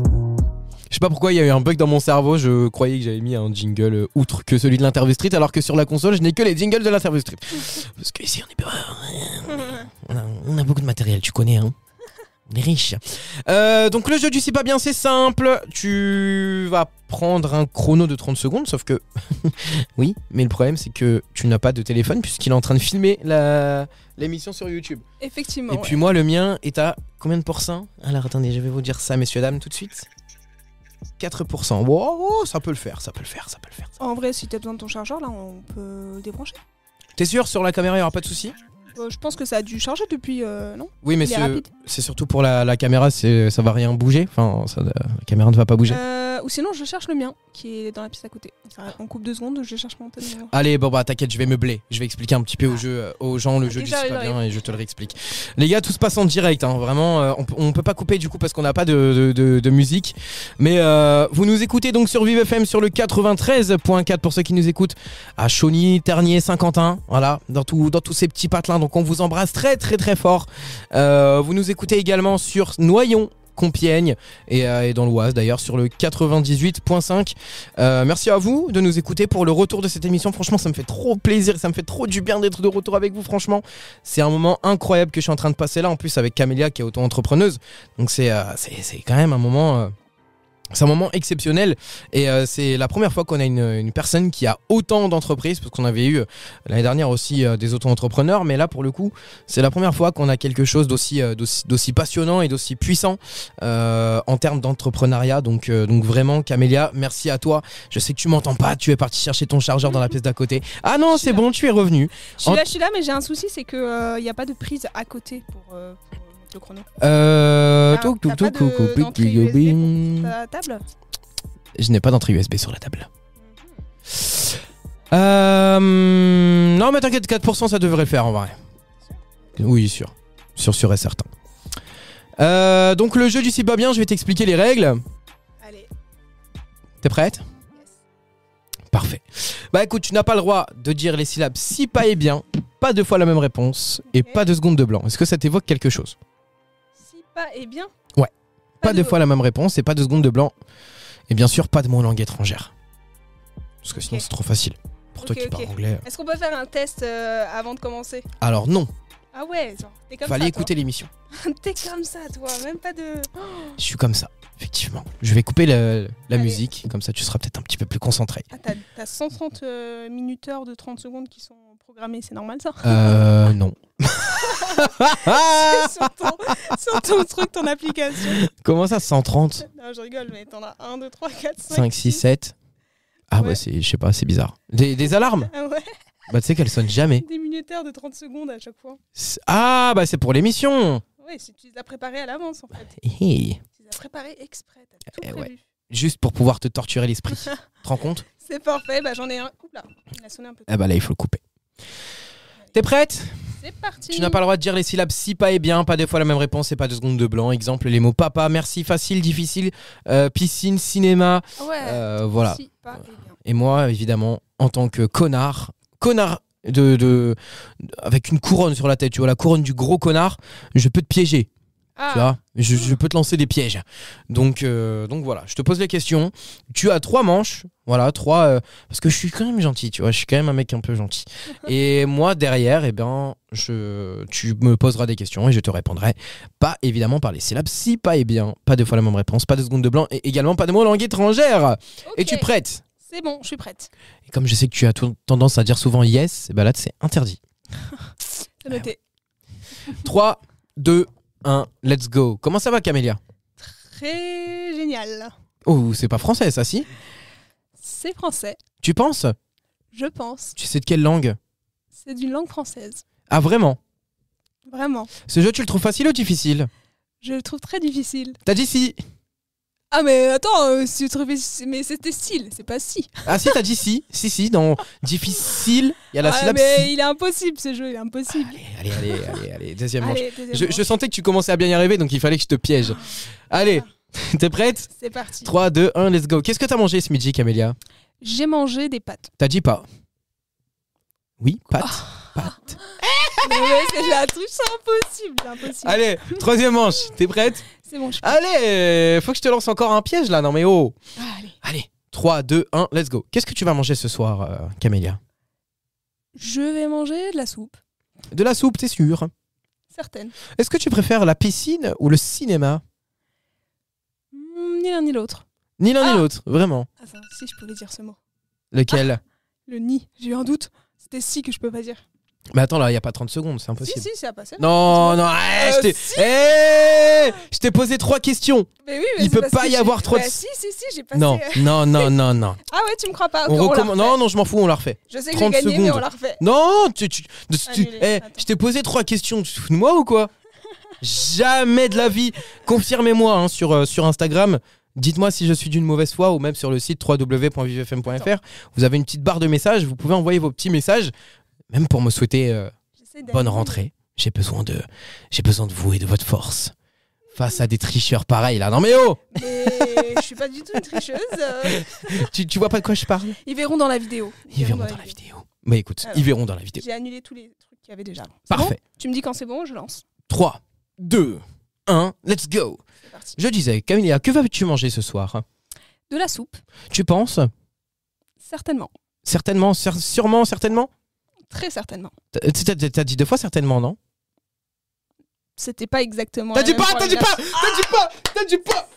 S1: Je sais pas pourquoi il y a eu un bug dans mon cerveau. Je croyais que j'avais mis un jingle outre que celui de l'interview street, alors que sur la console, je n'ai que les jingles de l'interview street. Parce que ici, on a beaucoup de matériel, tu connais, hein. On est riche. Donc le jeu du c'est pas bien, c'est simple. Tu vas prendre un chrono de 30 secondes, sauf que... oui, mais le problème c'est que tu n'as pas de téléphone puisqu'il est en train de filmer l'émission sur YouTube.
S2: Effectivement.
S1: Et puis moi, le mien est à combien de pourcents? Alors attendez, je vais vous dire ça, messieurs, dames, tout de suite. 4%. Wow, ça peut le faire.
S2: En vrai, si t'as besoin de ton chargeur, là, on peut le débrancher.
S1: T'es sûr, sur la caméra, il n'y aura pas de souci?
S2: Je pense que ça a dû charger depuis, non?
S1: Oui, mais
S2: Il est rapide.
S1: c'est surtout pour la caméra, ça va rien bouger. Enfin, la caméra ne va pas bouger.
S2: Ou sinon, je cherche le mien, qui est dans la pièce à côté. On coupe 2 secondes, je cherche mon téléphone.
S1: Allez, bon bah t'inquiète, je vais meubler. Je vais expliquer un petit peu aux gens le jeu du c'est pas bien et je te le réexplique. Les gars, tout se passe en direct, hein, vraiment. On peut pas couper du coup parce qu'on n'a pas de musique. Mais vous nous écoutez donc sur Vive FM sur le 93.4 pour ceux qui nous écoutent à Chauny, Ternier, Saint-Quentin. Voilà, dans tous ces petits patelins. Donc on vous embrasse très très très fort. Vous nous écoutez également sur Noyon, Compiègne et dans l'Oise d'ailleurs sur le 98.5. Merci à vous de nous écouter pour le retour de cette émission. Franchement, ça me fait trop plaisir, ça me fait trop du bien d'être de retour avec vous. Franchement, c'est un moment incroyable que je suis en train de passer là. En plus avec Camélia qui est auto-entrepreneuse. Donc c'est quand même un moment... c'est un moment exceptionnel et c'est la première fois qu'on a une personne qui a autant d'entreprises, parce qu'on avait eu l'année dernière aussi des auto-entrepreneurs, mais là pour le coup c'est la première fois qu'on a quelque chose d'aussi passionnant et d'aussi puissant en termes d'entrepreneuriat. Donc vraiment Camélia, merci à toi. Je sais que tu m'entends pas, tu es parti chercher ton chargeur dans la pièce d'à côté. Ah non, c'est bon, tu es revenu.
S2: Je suis là, mais j'ai un souci, c'est que y a pas de prise à côté pour le chrono.
S1: D'entrée
S2: USB pour ta table?
S1: Je n'ai pas d'entrée USB sur la table. Non mais t'inquiète, 4% ça devrait le faire en vrai. Oui, sûr et certain. Donc le jeu du si pas bien, je vais t'expliquer les règles.
S2: Allez.
S1: T'es prête? Parfait. Bah écoute, tu n'as pas le droit de dire les syllabes si pas et bien, pas 2 fois la même réponse et pas 2 secondes de blanc. Est-ce que ça t'évoque quelque chose?
S2: Si pas et bien?
S1: Ouais. Pas 2 fois la même réponse et pas 2 secondes de blanc. Et bien sûr, pas de mots en langue étrangère. Parce que sinon c'est trop facile. Pour toi qui parles anglais.
S2: Est-ce qu'on peut faire un test avant de commencer?
S1: Alors non.
S2: Ah ouais, genre, t'es comme
S1: Fallait
S2: ça,
S1: écouter l'émission.
S2: T'es comme ça, toi, même pas de...
S1: Je suis comme ça, effectivement. Je vais couper la musique, comme ça tu seras peut-être un petit peu plus concentré.
S2: Ah, t'as 130 minuteurs de 30 secondes qui sont programmés, c'est normal ça?
S1: Non.
S2: sur ton truc, ton application.
S1: Comment ça, 130?
S2: Non, je rigole, mais t'en as 1, 2, 3, 4,
S1: 5, 6, 7. Ah ouais, je sais pas, c'est bizarre. Des alarmes?
S2: Ah ouais.
S1: Bah tu sais qu'elles sonnent jamais.
S2: Des minuteurs de 30 secondes à chaque fois.
S1: Ah bah c'est pour l'émission.
S2: Ouais, si tu les as préparés à l'avance en fait.
S1: Hey.
S2: Tu les as préparés exprès, t'as tout prévu.
S1: Ouais. Juste pour pouvoir te torturer l'esprit. Tu te rends compte?
S2: C'est parfait, bah j'en ai un. Oups là, il a sonné un peu.
S1: Ah bah là il faut le couper. T'es prête?
S2: C'est parti.
S1: Tu n'as pas le droit de dire les syllabes si pas et bien, pas 2 fois la même réponse et pas 2 secondes de blanc. Exemple, les mots papa, merci, facile, difficile, piscine, cinéma.
S2: Ouais.
S1: Voilà.
S2: Si, pas et bien.
S1: Et moi, évidemment, en tant que connard avec une couronne sur la tête, tu vois, la couronne du gros connard, je peux te piéger.
S2: Ah.
S1: Tu vois, je peux te lancer des pièges. Donc voilà, je te pose les questions. Tu as 3 manches, voilà, 3 parce que je suis quand même gentil, tu vois, je suis quand même un mec un peu gentil. Et moi derrière, tu me poseras des questions et je te répondrai. Pas évidemment par les syllabes si pas et bien, pas 2 fois la même réponse, pas 2 secondes de blanc et également pas de mots en langue étrangère.
S2: Okay.
S1: Es-tu prête?
S2: C'est bon, je suis prête.
S1: Et comme je sais que tu as tendance à dire souvent yes, bah là c'est interdit.
S2: C'est noté.
S1: 3, 2, 1, let's go. Comment ça va Camélia?
S2: Très génial.
S1: Oh, c'est pas français ça, si?
S2: C'est français.
S1: Tu penses?
S2: Je pense.
S1: Tu sais de quelle langue?
S2: C'est d'une langue française.
S1: Ah vraiment?
S2: Vraiment.
S1: Ce jeu tu le trouves facile ou difficile?
S2: Je le trouve très difficile.
S1: T'as dit si?
S2: Ah mais attends, si tu trouves... mais c'était style, c'est pas si.
S1: Ah si, t'as dit si. Si, dans difficile, il y a la syllabe
S2: mais
S1: si.
S2: il est impossible ce jeu, il est impossible.
S1: Allez, deuxième manche.
S2: Allez, deuxième manche.
S1: Je sentais que tu commençais à bien y arriver, donc il fallait que je te piège. Allez, t'es prête?
S2: C'est parti.
S1: 3, 2, 1, let's go. Qu'est-ce que t'as mangé ce midi, Camélia?
S2: J'ai mangé des pâtes.
S1: T'as dit pas? Oui, Pat. Pat.
S2: Mais ouais, c'est la truc, c'est impossible.
S1: Allez, troisième manche. T'es prête?
S2: C'est bon, je peux.
S1: Allez, faut que je te lance encore un piège là. Non mais oh.
S2: Allez.
S1: Allez, 3, 2, 1, let's go. Qu'est-ce que tu vas manger ce soir, Camélia?
S2: Je vais manger de la soupe.
S1: De la soupe, t'es sûr?
S2: Certaine.
S1: Est-ce que tu préfères la piscine ou le cinéma?
S2: Ni l'un ni l'autre.
S1: Ni l'un
S2: Ah.
S1: ni l'autre, vraiment.
S2: Attends, si je pouvais dire ce mot.
S1: Lequel?
S2: Le ni. J'ai eu un doute. C'était si que je peux pas dire.
S1: Mais attends, là, il n'y a pas 30 secondes, c'est impossible.
S2: Si, ça a passé.
S1: Non, non, je t'ai posé 3 questions.
S2: Mais oui,
S1: Il
S2: c'est
S1: peut
S2: parce
S1: pas
S2: que
S1: y avoir trop de-
S2: Si, j'ai passé.
S1: Non, non, non, non, non.
S2: Ah ouais, tu me crois pas. Ok,
S1: On
S2: on la
S1: recommence.
S2: refait.
S1: Non, non, je m'en fous, on la refait.
S2: Je sais que
S1: 30
S2: j'ai gagné, mais
S1: secondes.
S2: on la refait.
S1: Non,
S2: Annulé, attends.
S1: je t'ai posé 3 questions. Tu te fous de moi ou quoi? Jamais de la vie. Confirmez-moi hein, sur Instagram. Dites-moi si je suis d'une mauvaise foi ou même sur le site www.vivefm.fr. Vous avez une petite barre de messages. Vous pouvez envoyer vos petits messages, même pour me souhaiter
S2: J'essaie d'animer.
S1: bonne rentrée. J'ai besoin de vous et de votre force face à des tricheurs pareils là. Non mais oh,
S2: Mais je suis pas du tout une tricheuse.
S1: tu vois pas de quoi je parle?
S2: Ils verront dans la vidéo.
S1: Ils verront dans la vidéo. Bah écoute,
S2: Alors.
S1: ils verront dans la vidéo.
S2: J'ai annulé tous les trucs qu'il y avait déjà. C'est
S1: Parfait.
S2: bon tu me dis quand c'est bon, je lance.
S1: 3, 2, 1, let's go.
S2: C'est parti.
S1: Je disais, Camélia, que vas-tu manger ce soir?
S2: De la soupe,
S1: Tu penses?
S2: certainement.
S1: Certainement, sûrement, certainement?
S2: Très certainement.
S1: T'as dit 2 fois certainement, non?
S2: C'était pas exactement.
S1: T'as
S2: la
S1: dit
S2: même
S1: pas, t'as dit
S2: formulation.
S1: pas, t'as dit pas.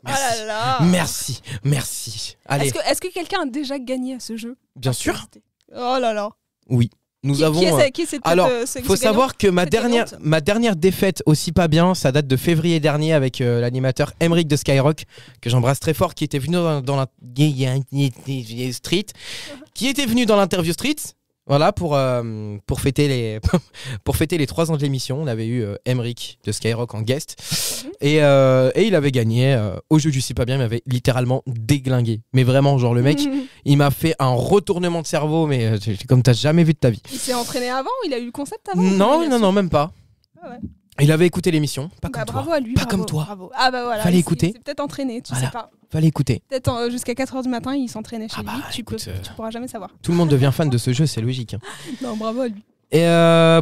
S2: Oh là là.
S1: Merci, merci. Allez,
S2: Est-ce que quelqu'un a déjà gagné à ce jeu?
S1: bien sûr.
S2: Oh là là.
S1: Oui, nous avons.
S2: Qui est cette
S1: alors,
S2: ce
S1: faut savoir que ma
S2: cette
S1: dernière,
S2: gagnante
S1: ma dernière défaite aussi pas bien, ça date de février dernier avec l'animateur Emeric de Skyrock, que j'embrasse très fort, qui était venu dans la street, qui était venu dans l'interview street. Voilà, pour fêter les pour fêter les 3 ans de l'émission, on avait eu Emeric de Skyrock en guest et il avait gagné au jeu du sais pas bien, il m'avait littéralement déglingué. Mais vraiment, genre le mec, il m'a fait un retournement de cerveau, mais comme t'as jamais vu de ta vie.
S2: Il s'est entraîné avant? Il a eu le concept avant?
S1: Non, même pas.
S2: Ah ouais.
S1: Il avait écouté l'émission, pas comme
S2: Bravo
S1: toi.
S2: à lui.
S1: Pas
S2: bravo,
S1: comme toi.
S2: Bravo. Ah bah voilà.
S1: Fallait
S2: il
S1: écouter.
S2: s'est peut-être entraîné, tu
S1: Voilà.
S2: sais pas.
S1: Fallait écouter.
S2: Peut-être jusqu'à 4h du matin, il s'entraînait chez
S1: Ah bah,
S2: lui. Tu
S1: écoute,
S2: pourras jamais savoir.
S1: Tout le monde devient fan de ce jeu, c'est logique. hein.
S2: Non, bravo à lui.
S1: Et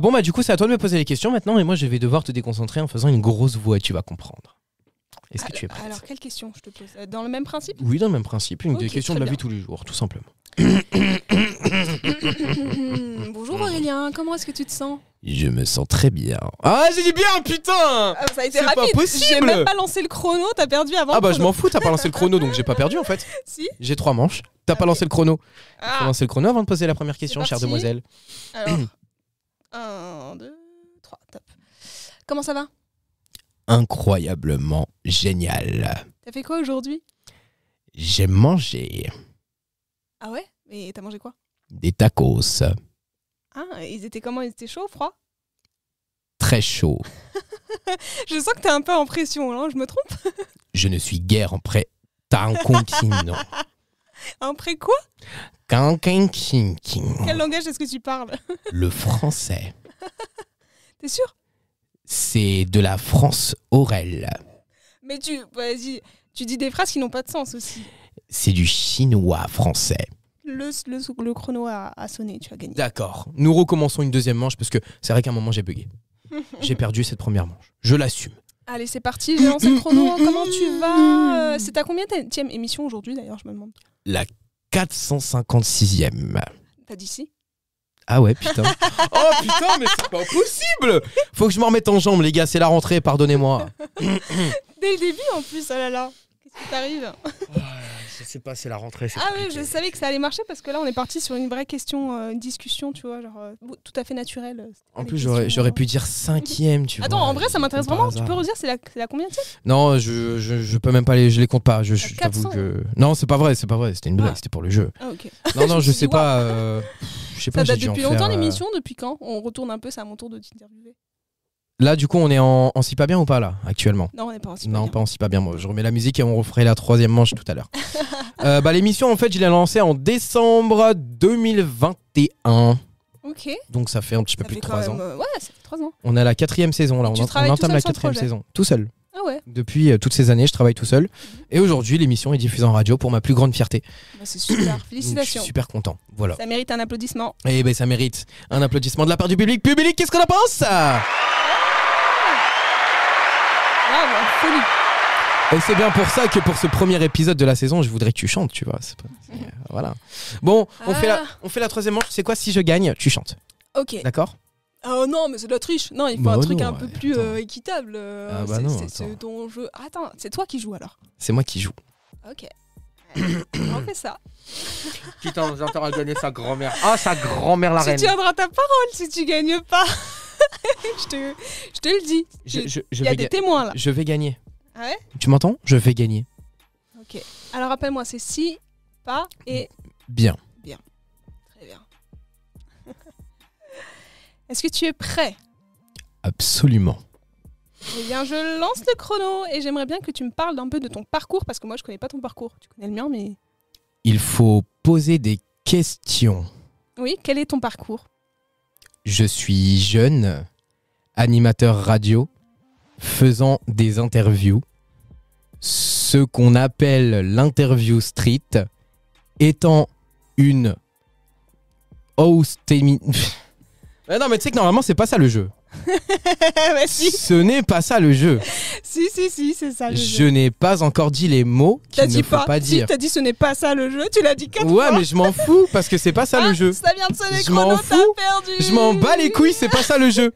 S1: bon bah du coup, c'est à toi de me poser les questions maintenant, et moi je vais devoir te déconcentrer en faisant une grosse voix, et tu vas comprendre. Est-ce que tu es prête?
S2: Alors, quelle question je te pose? Dans le même principe?
S1: Oui, dans le même principe, une
S2: Ok,
S1: des questions de
S2: très
S1: la vie
S2: bien.
S1: tous les jours, tout simplement.
S2: Bonjour Aurélien, comment est-ce que tu te sens?
S1: Je me sens très bien. Ah, j'ai dit bien, putain.
S2: Ah, ça a été
S1: C'est pas
S2: rapide.
S1: possible.
S2: J'ai même pas lancé le chrono, t'as perdu avant.
S1: Ah
S2: le
S1: bah je
S2: chrono.
S1: m'en fous, t'as pas lancé le chrono, donc j'ai pas perdu en fait.
S2: Si.
S1: J'ai 3 manches. T'as pas
S2: Ok.
S1: lancé le chrono.
S2: Ah.
S1: Faut lancer le chrono avant de poser la première question,
S2: C'est
S1: chère
S2: parti.
S1: demoiselle.
S2: Alors, 1, 2, 3, top. Comment ça va?
S1: Incroyablement génial.
S2: T'as fait quoi aujourd'hui?
S1: J'ai mangé
S2: Ah ouais? Mais t'as mangé quoi?
S1: des tacos
S2: Ah, ils étaient comment? Ils étaient chauds, froids?
S1: très chauds.
S2: Je sens que t'es un peu en pression, là, je me trompe?
S1: Je ne suis guère en prêt. Tankonkin.
S2: Après quoi?
S1: Kankinkin.
S2: Quel langage est-ce que tu parles?
S1: Le français.
S2: T'es sûr?
S1: C'est de la France Aurel.
S2: Mais vas-y, tu dis des phrases qui n'ont pas de sens aussi.
S1: C'est du chinois français.
S2: Le chrono a sonné, tu as gagné.
S1: D'accord. Nous recommençons une deuxième manche parce que c'est vrai qu'à un moment j'ai bugué. J'ai perdu cette première manche. Je l'assume.
S2: Allez, c'est parti, j'ai lancé le chrono. Comment tu vas? C'est ta combienième émission aujourd'hui d'ailleurs, je me demande.
S1: La 456e.
S2: T'as dit si?
S1: Ah ouais, putain. Oh putain, mais c'est pas possible. Faut que je me remette en jambes, les gars. C'est la rentrée, pardonnez-moi.
S2: Dès le début en plus, oh là là. Qu'est-ce qui t'arrive?
S1: Je sais pas, c'est la rentrée.
S2: Ah oui, je savais que ça allait marcher parce que là on est parti sur une vraie question, une discussion, tu vois, genre tout à fait naturelle.
S1: En plus, j'aurais pu dire 5e, tu vois.
S2: Attends, en vrai, ça m'intéresse
S1: Par
S2: vraiment. Tu
S1: hasard.
S2: peux redire, c'est la combien de
S1: Non, je peux même pas je les compte pas. Je t'avoue
S2: 400.
S1: que. Non, c'est pas vrai. C'était une blague,
S2: Ah.
S1: c'était pour le jeu.
S2: Ah ok.
S1: Non, non,
S2: me
S1: je
S2: suis
S1: sais
S2: dit,
S1: pas. Je sais pas,
S2: Ça
S1: j'ai
S2: date
S1: dû en
S2: depuis
S1: faire,
S2: longtemps l'émission, depuis quand? On retourne un peu, c'est à mon tour de t'interviewer.
S1: Là, du coup, on est en si pas bien ou pas là, actuellement?
S2: Non, on n'est pas en
S1: Non, pas en si pas bien. Moi, je remets la musique et on referait la 3e manche tout à l'heure. L'émission, en fait, je l'ai lancée en décembre 2021.
S2: Ok.
S1: Donc, ça fait un petit peu
S2: Ça
S1: plus
S2: fait
S1: de
S2: quand
S1: 3 ans.
S2: même, ouais, ça fait 3 ans.
S1: On est à la 4e saison là.
S2: Et tu
S1: On
S2: travailles tout
S1: entame
S2: seul
S1: la
S2: sur le
S1: 4e
S2: projet?
S1: saison. Tout seul.
S2: Ah ouais,
S1: Depuis toutes ces années, je travaille tout seul. Et aujourd'hui, l'émission est diffusée en radio pour ma plus grande fierté.
S2: bah, c'est super,
S1: Donc, je
S2: félicitations.
S1: suis super content. Voilà.
S2: Ça mérite un applaudissement.
S1: Et ben ça mérite un applaudissement de la part du public. Public, qu'est-ce qu'on en pense?
S2: Bravo, folie.
S1: Et c'est bien pour ça que pour ce premier épisode de la saison, je voudrais que tu chantes, tu vois. Voilà. Bon, on fait la troisième manche. C'est quoi, si je gagne, tu chantes.
S2: Ok.
S1: D'accord?
S2: Oh non, mais c'est de la triche. Non, il faut
S1: Bah
S2: un truc
S1: non,
S2: un peu
S1: ouais,
S2: plus
S1: attends.
S2: équitable.
S1: Ah bah non,
S2: c'est
S1: attends.
S2: ton jeu. Attends, c'est toi qui joues alors.
S1: C'est moi qui joue.
S2: Ok. On fait ça.
S1: Putain, j'ai intérêt à gagner sa grand-mère. Ah, sa grand-mère la
S2: Tu
S1: reine.
S2: tiendras ta parole si tu gagnes pas. je te le dis.
S1: Je
S2: Il y a
S1: vais
S2: des témoins là.
S1: Je vais gagner.
S2: Ah ouais.
S1: Tu m'entends? Je vais gagner.
S2: Ok. Alors rappelle-moi, c'est si, pas et
S1: Bien.
S2: très bien. Est-ce que tu es prêt?
S1: Absolument.
S2: Eh bien, je lance le chrono et j'aimerais bien que tu me parles d'un peu de ton parcours parce que moi, je connais pas ton parcours. Tu connais le mien, mais
S1: Il faut poser des questions.
S2: oui. Quel est ton parcours?
S1: Je suis jeune, animateur radio, faisant des interviews. Ce qu'on appelle l'interview street, étant une host... Non mais tu sais que normalement c'est pas ça le jeu.
S2: Bah, si,
S1: Ce n'est pas ça le jeu.
S2: si, c'est ça le
S1: Je
S2: jeu.
S1: n'ai pas encore dit les mots
S2: T'as
S1: qu'il
S2: dit
S1: ne faut pas
S2: Si,
S1: dire.
S2: t'as dit ce n'est pas ça le jeu. Tu l'as dit 4
S1: Ouais
S2: fois.
S1: mais je m'en fous parce que c'est pas ça
S2: Ah,
S1: le jeu.
S2: Ça vient de sonner
S1: Je m'en
S2: chrono, t'as
S1: fous.
S2: perdu.
S1: Je m'en bats les couilles, c'est pas ça le jeu.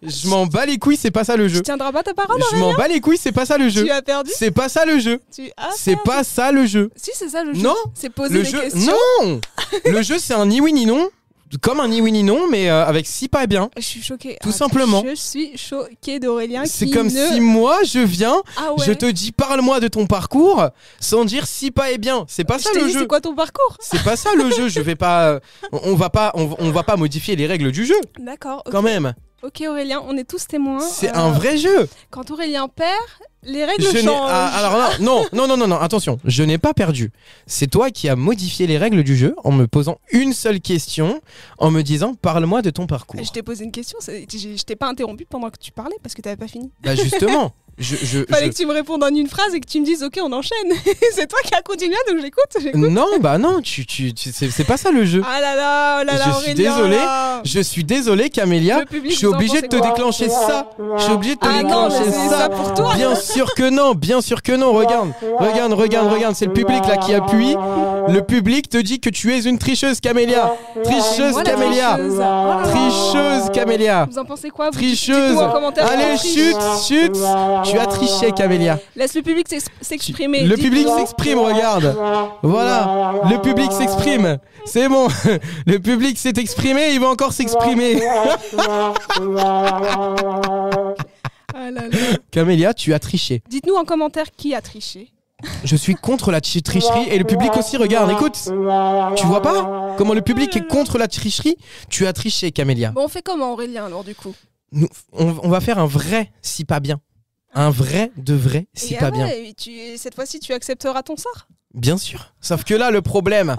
S1: Je m'en bats les couilles, c'est pas ça le
S2: Tu
S1: jeu.
S2: tiendras pas ta parole,
S1: Je m'en bats les couilles, c'est pas ça le jeu.
S2: Tu as perdu.
S1: C'est pas ça le jeu.
S2: Tu as
S1: C'est
S2: perdu.
S1: pas ça le jeu.
S2: Si, c'est ça le jeu.
S1: Non.
S2: C'est poser
S1: Le
S2: des
S1: jeu,
S2: questions.
S1: non. Le jeu, c'est un ni oui ni non, comme un ni oui ni non, mais avec si pas bien.
S2: Je suis choquée.
S1: Tout simplement.
S2: Je suis choquée d'Aurélien
S1: C'est
S2: qui
S1: comme
S2: ne...
S1: si moi je viens,
S2: Ah ouais.
S1: je te dis parle-moi de ton parcours, sans dire si pas est bien. C'est pas
S2: Je
S1: ça
S2: t'ai
S1: le
S2: dit,
S1: jeu.
S2: c'est quoi ton parcours?
S1: C'est pas ça le jeu. Je vais pas, on va pas modifier les règles du jeu,
S2: D'accord.
S1: quand même.
S2: Ok Aurélien, on est tous témoins.
S1: C'est un vrai jeu.
S2: Quand Aurélien perd, les règles
S1: Je n'ai-
S2: changent.
S1: alors là, non, attention, je n'ai pas perdu. C'est toi qui as modifié les règles du jeu en me posant une seule question, en me disant parle-moi de ton parcours.
S2: Je t'ai posé une question, je t'ai pas interrompu pendant que tu parlais parce que t'avais pas fini.
S1: Bah justement,
S2: Fallait que tu me répondes en une phrase et que tu me dises ok on enchaîne. C'est toi qui as continué donc j'écoute.
S1: non, bah non, c'est pas ça le jeu.
S2: Ah là là, oh là là,
S1: Je suis
S2: Aurélien,
S1: désolé.
S2: là.
S1: Je suis désolé, Camélia.
S2: Le public,
S1: Je suis
S2: vous en
S1: obligé de
S2: pensez
S1: te
S2: quoi?
S1: déclencher ça. Je suis obligé de te
S2: Ah non, mais
S1: déclencher
S2: c'est ça pour toi.
S1: Bien sûr que non, bien sûr que non. Regarde. C'est le public là qui appuie. Le public te dit que tu es une tricheuse, Camélia. Tricheuse,
S2: Moi, la
S1: Camélia.
S2: tricheuse. Oh là là.
S1: Tricheuse, Camélia.
S2: Vous en pensez quoi vous?
S1: Tricheuse.
S2: Dites-nous en commentaire.
S1: Allez,
S2: si on triche.
S1: chute. Tu as triché, Camélia.
S2: Laisse le public s'exprimer.
S1: Le
S2: Dites-nous.
S1: public s'exprime, regarde. Voilà, le public s'exprime. C'est bon, le public s'est exprimé, il va encore s'exprimer.
S2: Ah là là.
S1: Camélia, tu as triché.
S2: Dites-nous en commentaire qui a triché.
S1: Je suis contre la tricherie et le public aussi, regarde, écoute. Tu vois pas comment le public est contre la tricherie? Tu as triché, Camélia.
S2: Bon, on fait comment Aurélien alors du coup?
S1: On va faire un vrai si pas bien. Un vrai de vrai si
S2: Et
S1: pas
S2: ah
S1: bien.
S2: ouais, cette fois-ci tu accepteras ton sort?
S1: Bien sûr. Sauf que là, le problème,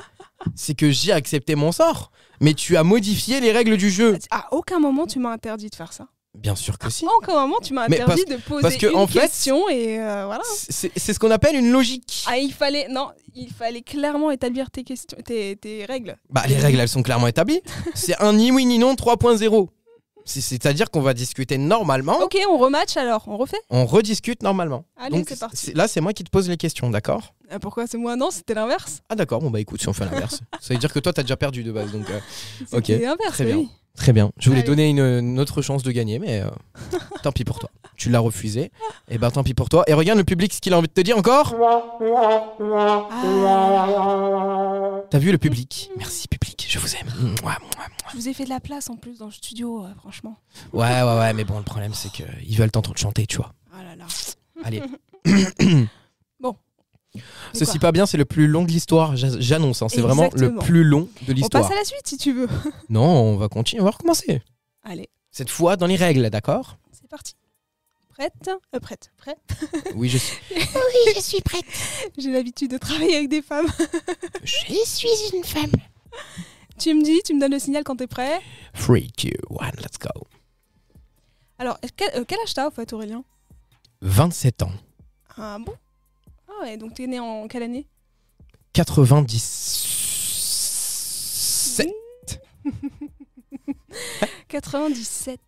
S1: c'est que j'ai accepté mon sort, mais tu as modifié les règles du jeu.
S2: À aucun moment tu m'as interdit de faire ça.
S1: Bien sûr que si.
S2: À aucun moment tu m'as
S1: Mais
S2: interdit de poser
S1: parce que,
S2: une
S1: en fait,
S2: question et voilà.
S1: C'est ce qu'on appelle une logique.
S2: Ah, il fallait clairement établir tes questions, tes règles.
S1: Bah, les règles, elles sont clairement établies. C'est un ni oui ni non 3.0. C'est-à-dire qu'on va discuter normalement.
S2: Ok, on rematch alors, on refait.
S1: On rediscute normalement.
S2: Allez,
S1: Donc,
S2: c'est parti.
S1: là, c'est moi qui te pose les questions, d'accord?
S2: Pourquoi c'est moi? Non, c'était l'inverse.
S1: Ah, d'accord. Bon, bah écoute, si on fait l'inverse. Ça veut dire que toi, t'as déjà perdu de base. Donc, ok.
S2: C'était l'inverse,
S1: Très bien.
S2: oui.
S1: Très bien. Je voulais
S2: Allez.
S1: donner une autre chance de gagner, mais tant pis pour toi. Tu l'as refusé. Et ben, tant pis pour toi. Et regarde le public, ce qu'il a envie de te dire encore. T'as vu le public? Merci, public. Je vous aime. Mouah.
S2: Je vous ai fait de la place en plus dans le studio, franchement.
S1: Ouais. Mais bon, le problème, c'est qu'ils veulent t'entendre chanter, tu vois.
S2: Ah là là.
S1: Allez.
S2: Bon.
S1: Ceci pas bien, c'est le plus long de l'histoire. J'annonce, hein, c'est vraiment le
S2: Exactement.
S1: plus long de
S2: On
S1: l'histoire.
S2: passe à la suite si tu veux.
S1: Non, on va continuer, on va recommencer.
S2: Allez,
S1: Cette fois, dans les règles, d'accord?
S2: c'est parti. Prête? Prêt?
S1: Oui, je suis.
S4: Oui, je suis prête.
S2: J'ai l'habitude de travailler avec des femmes.
S4: Je suis une femme.
S2: Tu me donnes le signal quand t'es prêt.
S1: 3, 2, 1, let's go.
S2: Alors, quel âge t'as, en fait, Aurélien?
S1: 27 ans.
S2: Ah bon? Ah ouais, donc t'es né en quelle année?
S1: 97.
S2: 97.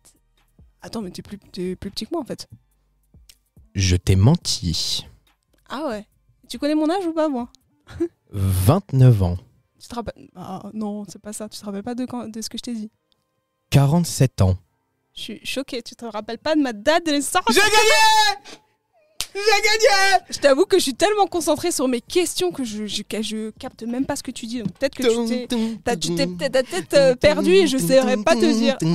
S2: Attends, mais t'es plus petit que moi en fait.
S1: Je t'ai menti.
S2: Ah ouais. Tu connais mon âge ou pas, moi?
S1: 29 ans.
S2: Tu te rappelles? Ah non, c'est pas ça. Tu te rappelles pas de ce que je t'ai dit?
S1: 47 ans.
S2: Je suis choquée. Tu te rappelles pas de ma date de naissance?
S1: J'ai gagné! J'ai gagné!
S2: Je t'avoue que je suis tellement concentrée sur mes questions que je capte même pas ce que tu dis. Donc peut-être que tu t'es peut-être perdu et je saurais pas te dire. De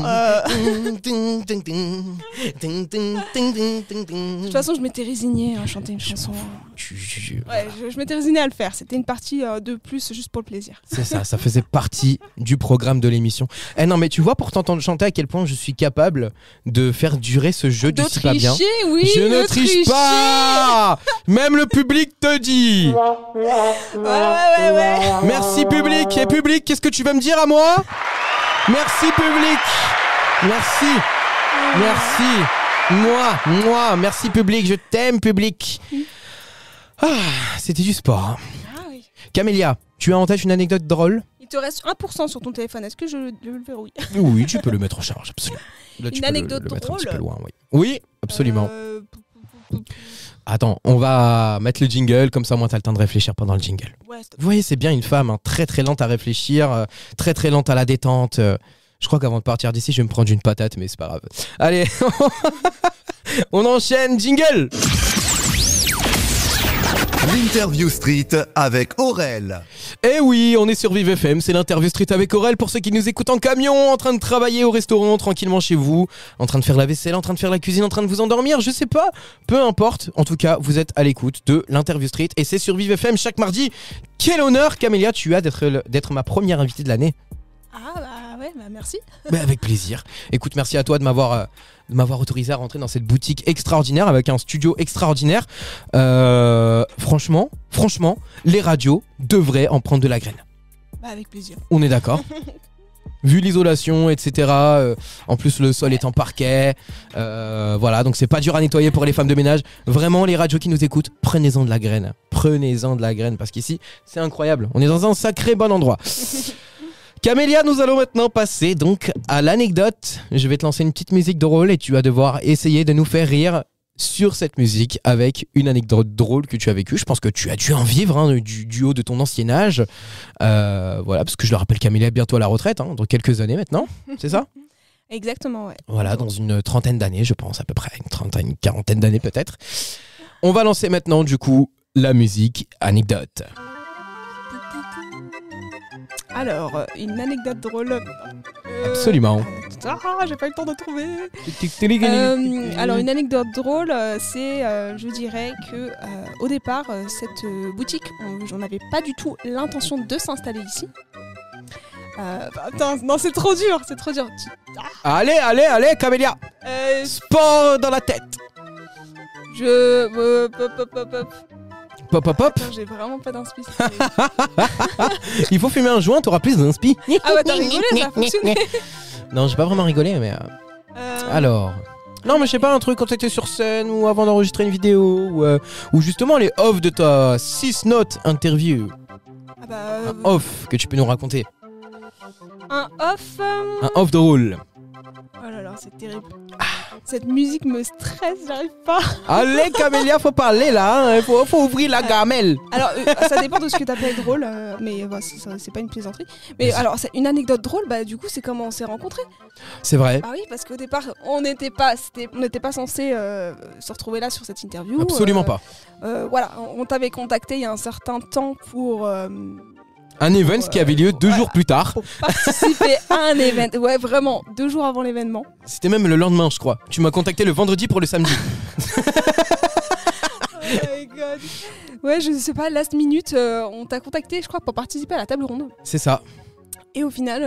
S2: toute façon, je m'étais résignée à chanter une chanson. Ouais, je m'étais résignée à le faire. C'était une partie de plus juste pour le plaisir.
S1: C'est ça, ça faisait partie du programme de l'émission. Eh non, mais tu vois, pour t'entendre chanter, à quel point je suis capable de faire durer ce jeu du si pas bien.
S2: Oui,
S1: je ne triche pas! Même le public te dit.
S2: Ouais.
S1: Merci public. Et public, qu'est-ce que tu vas me dire à moi? Merci public. Merci. Merci public, je t'aime public. C'était du sport.
S2: Ah oui.
S1: Camélia, tu as en tête une anecdote drôle?
S2: Il te reste 1% sur ton téléphone. Est-ce que je le verrouille?
S1: Oui, tu peux le mettre en charge, absolument. Là, tu
S2: Une
S1: peux
S2: anecdote
S1: le mettre un petit
S2: drôle
S1: peu loin, oui. Oui, absolument. Attends, on va mettre le jingle, comme ça au moins t'as le temps de réfléchir pendant le jingle.
S2: Ouais,
S1: Vous voyez, c'est bien une femme, hein, très très lente à réfléchir, très très lente à la détente. Je crois qu'avant de partir d'ici, je vais me prendre une patate, mais c'est pas grave. Allez, on enchaîne, jingle.
S3: L'interview street avec Aurel.
S1: Eh oui, on est sur Vive FM, c'est l'interview street avec Aurel pour ceux qui nous écoutent en camion, en train de travailler au restaurant, tranquillement chez vous, en train de faire la vaisselle, en train de faire la cuisine, en train de vous endormir, je sais pas, peu importe. En tout cas, vous êtes à l'écoute de l'interview street et c'est sur Vive FM chaque mardi. Quel honneur, Camélia, tu as d'être ma première invitée de l'année.
S2: Ah bah ouais, bah merci.
S1: Bah avec plaisir. Écoute, merci à toi de m'avoir autorisé à rentrer dans cette boutique extraordinaire avec un studio extraordinaire. Franchement, les radios devraient en prendre de la graine.
S2: Bah avec plaisir.
S1: On est d'accord. Vu l'isolation, etc. En plus, le sol est en parquet. Voilà, donc c'est pas dur à nettoyer pour les femmes de ménage. Vraiment, les radios qui nous écoutent, prenez-en de la graine. Prenez-en de la graine parce qu'ici, c'est incroyable. On est dans un sacré bon endroit. Camélia, nous allons maintenant passer donc à l'anecdote. Je vais te lancer une petite musique drôle et tu vas devoir essayer de nous faire rire sur cette musique avec une anecdote drôle que tu as vécue. Je pense que tu as dû en vivre hein, du haut de ton ancien âge. Voilà, parce que je le rappelle, Camélia est bientôt à la retraite, hein, dans quelques années maintenant, c'est ça?
S2: Exactement, ouais.
S1: Voilà, dans une trentaine d'années, je pense, à peu près, une quarantaine d'années peut-être. On va lancer maintenant, du coup, la musique anecdote.
S2: Alors, une anecdote drôle.
S1: Absolument.
S2: J'ai pas eu le temps de trouver. Alors, une anecdote drôle, c'est, je dirais que au départ, cette boutique, j'en avais pas du tout l'intention de s'installer ici. Attends, non, c'est trop dur.
S1: Allez, Camélia. Sport dans la tête. Pop.
S2: Attends, j'ai vraiment pas d'inspi.
S1: Il faut fumer un joint, t'auras plus d'inspi.
S2: Ah ouais, t'as rigolé, ça a fonctionné.
S1: Non, j'ai pas vraiment rigolé, mais... Alors... Non, mais je sais pas, un truc quand t'étais sur scène ou avant d'enregistrer une vidéo ou justement les off de ta 6-note interview.
S2: Ah bah...
S1: Un off que tu peux nous raconter.
S2: Un off...
S1: Un off de rôle.
S2: Oh là là, c'est terrible. Cette musique me stresse, j'arrive pas.
S1: Allez, Camélia, faut parler là, hein. Faut ouvrir la gamelle.
S2: Alors, ça dépend de ce que t'appelles drôle, mais bah, c'est pas une plaisanterie. Mais alors, c'est une anecdote drôle, bah du coup, c'est comment on s'est rencontrés.
S1: C'est vrai.
S2: Ah oui, parce qu'au départ, on n'était pas censé se retrouver là sur cette interview.
S1: Absolument pas.
S2: Voilà, on t'avait contacté il y a un certain temps pour...
S1: un event qui avait lieu 2 jours plus tard.
S2: Pour participer à un event. Ouais, vraiment, 2 jours avant l'événement.
S1: C'était même le lendemain, je crois. Tu m'as contacté le vendredi pour le samedi.
S2: Oh my god. Ouais, je sais pas, last minute, on t'a contacté, je crois, pour participer à la table ronde.
S1: C'est ça.
S2: Et au final,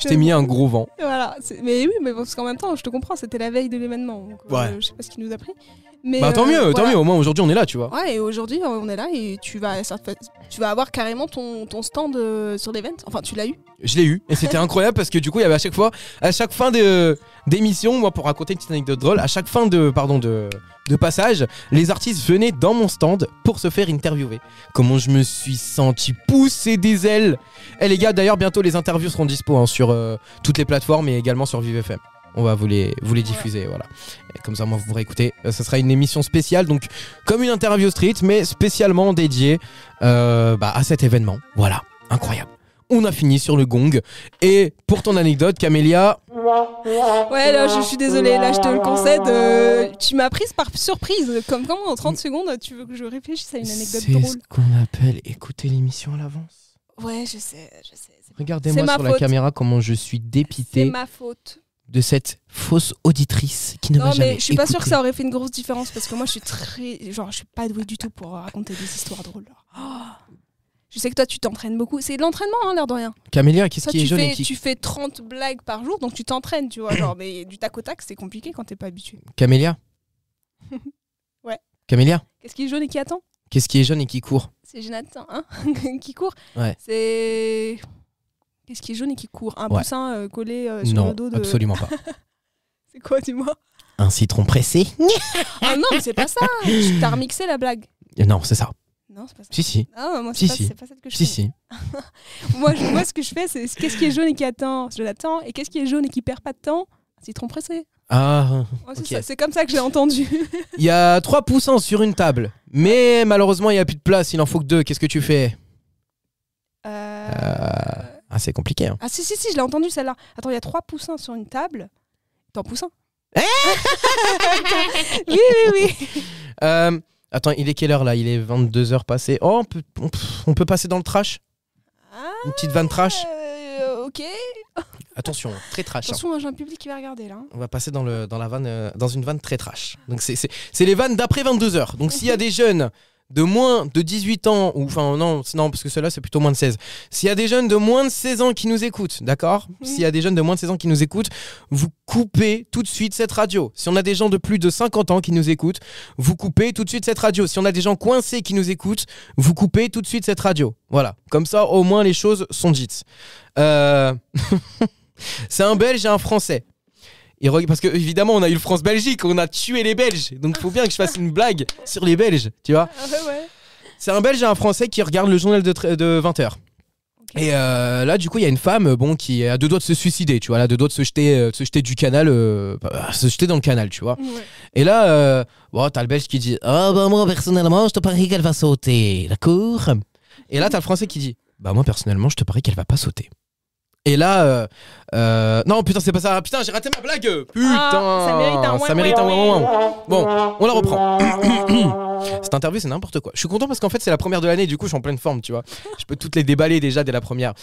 S1: Je t'ai mis un gros vent.
S2: Voilà. Mais oui, mais parce qu'en même temps, je te comprends, c'était la veille de l'événement. Donc,
S1: Ouais.
S2: je sais pas ce qui nous a pris. Mais,
S1: Bah tant mieux, tant mieux. Au moins aujourd'hui on est là, tu vois.
S2: Ouais, et aujourd'hui on est là et tu vas avoir carrément ton stand sur l'event. Enfin, tu l'as eu.
S1: Je l'ai eu et c'était incroyable parce que du coup il y avait à chaque fin d'émission, moi pour raconter une petite anecdote drôle, à chaque fin de passage, les artistes venaient dans mon stand pour se faire interviewer. Comment je me suis senti pousser des ailes. Et les gars, d'ailleurs bientôt les interviews seront dispo sur toutes les plateformes et également sur Vive FM. On va vous les diffuser, voilà. Et comme ça, moi, vous pourrez écouter. Ça sera une émission spéciale, donc comme une interview street, mais spécialement dédiée à cet événement. Voilà, incroyable. On a fini sur le gong. Et pour ton anecdote, Camélia...
S2: Ouais, là, je suis désolée, là, je te le concède. Tu m'as prise par surprise. Comment en 30 secondes, tu veux que je réfléchisse à une anecdote drôle?
S1: C'est ce qu'on appelle écouter l'émission à l'avance.
S2: Ouais, je sais.
S1: Regardez-moi sur la
S2: faute.
S1: caméra comment je suis dépité
S2: C'est ma faute.
S1: de cette fausse auditrice qui ne m'a
S2: Non,
S1: jamais
S2: mais je suis pas sûre que
S1: écouté.
S2: ça aurait fait une grosse différence parce que moi, je suis pas douée du tout pour raconter des histoires drôles. Je sais que toi, tu t'entraînes beaucoup. C'est de l'entraînement, hein, l'air de rien.
S1: Camélia, qu'est-ce
S2: Ça,
S1: qui est jaune et
S2: tu fais 30 blagues par jour, donc tu t'entraînes, tu vois. Genre, mais du tac au tac, c'est compliqué quand t'es pas habitué.
S1: Camélia
S2: Ouais.
S1: Camélia,
S2: Qu'est-ce qui est jaune et qui attend?
S1: qu'est-ce qui est jaune et qui court?
S2: C'est Jonathan, hein, qui court.
S1: Ouais.
S2: C'est... Qu'est-ce qui est jaune et qui court? Un
S1: Ouais.
S2: poussin collé sur
S1: Non,
S2: le dos de...
S1: absolument pas.
S2: C'est quoi, dis-moi?
S1: Un citron pressé?
S2: Ah non, mais c'est pas ça. T'as remixé la blague.
S1: Non, c'est ça.
S2: Non, c'est pas ça.
S1: Si.
S2: Ah, moi,
S1: Si,
S2: c'est
S1: si.
S2: pas celle que je
S1: Si,
S2: fais.
S1: si.
S2: Moi, ce que je fais, c'est qu'est-ce qui est jaune et qui attend? Je l'attends. Et qu'est-ce qui est jaune et qui perd pas de temps? Un citron pressé.
S1: Ah,
S2: Ouais, c'est
S1: ok.
S2: ça, c'est comme ça que je l'ai entendu.
S1: Il y a 3 poussins sur une table, mais malheureusement, il n'y a plus de place. Il en faut que 2. Qu'est-ce que tu fais? Ah, c'est compliqué. Hein.
S2: Ah si, je l'ai entendu celle-là. Attends, il y a 3 poussins sur une table. Attends, poussin. Oui.
S1: Attends, il est quelle heure là? Il est 22h passé. Oh, on peut passer dans le trash? Une petite vanne trash?
S2: Ok.
S1: Attention, très trash. Hein.
S2: Attention, j'ai un public qui va regarder là.
S1: On va passer dans la vanne, dans une vanne très trash. Donc c'est les vannes d'après 22h. Donc s'il y a des jeunes de moins de 18 ans, ou enfin non, parce que ceux-là c'est plutôt moins de 16. S'il y a des jeunes de moins de 16 ans qui nous écoutent, d'accord? S'il y a des jeunes de moins de 16 ans qui nous écoutent, vous coupez tout de suite cette radio. Si on a des gens de plus de 50 ans qui nous écoutent, vous coupez tout de suite cette radio. Si on a des gens coincés qui nous écoutent, vous coupez tout de suite cette radio. Voilà, comme ça au moins les choses sont dites. C'est un Belge et un Français. Parce que évidemment on a eu le France-Belgique, on a tué les Belges, donc faut bien que je fasse une blague sur les Belges, tu vois.
S2: Ouais.
S1: C'est un Belge et un Français qui regardent le journal de 20h. Et là du coup il y a une femme qui est à 2 doigts de se suicider, tu vois, là 2 doigts de se jeter du canal, se jeter dans le canal, tu vois.
S2: Ouais.
S1: Et là t'as le Belge qui dit moi personnellement je te parie qu'elle va sauter, d'accord. Et là t'as le Français qui dit moi personnellement je te parie qu'elle va pas sauter. Et là, non putain c'est pas ça, putain j'ai raté ma blague, putain,
S2: ça mérite un
S1: ouin. Bon, on la reprend. Cette interview c'est n'importe quoi. Je suis content parce qu'en fait c'est la première de l'année, du coup je suis en pleine forme, tu vois. Je peux toutes les déballer déjà dès la première.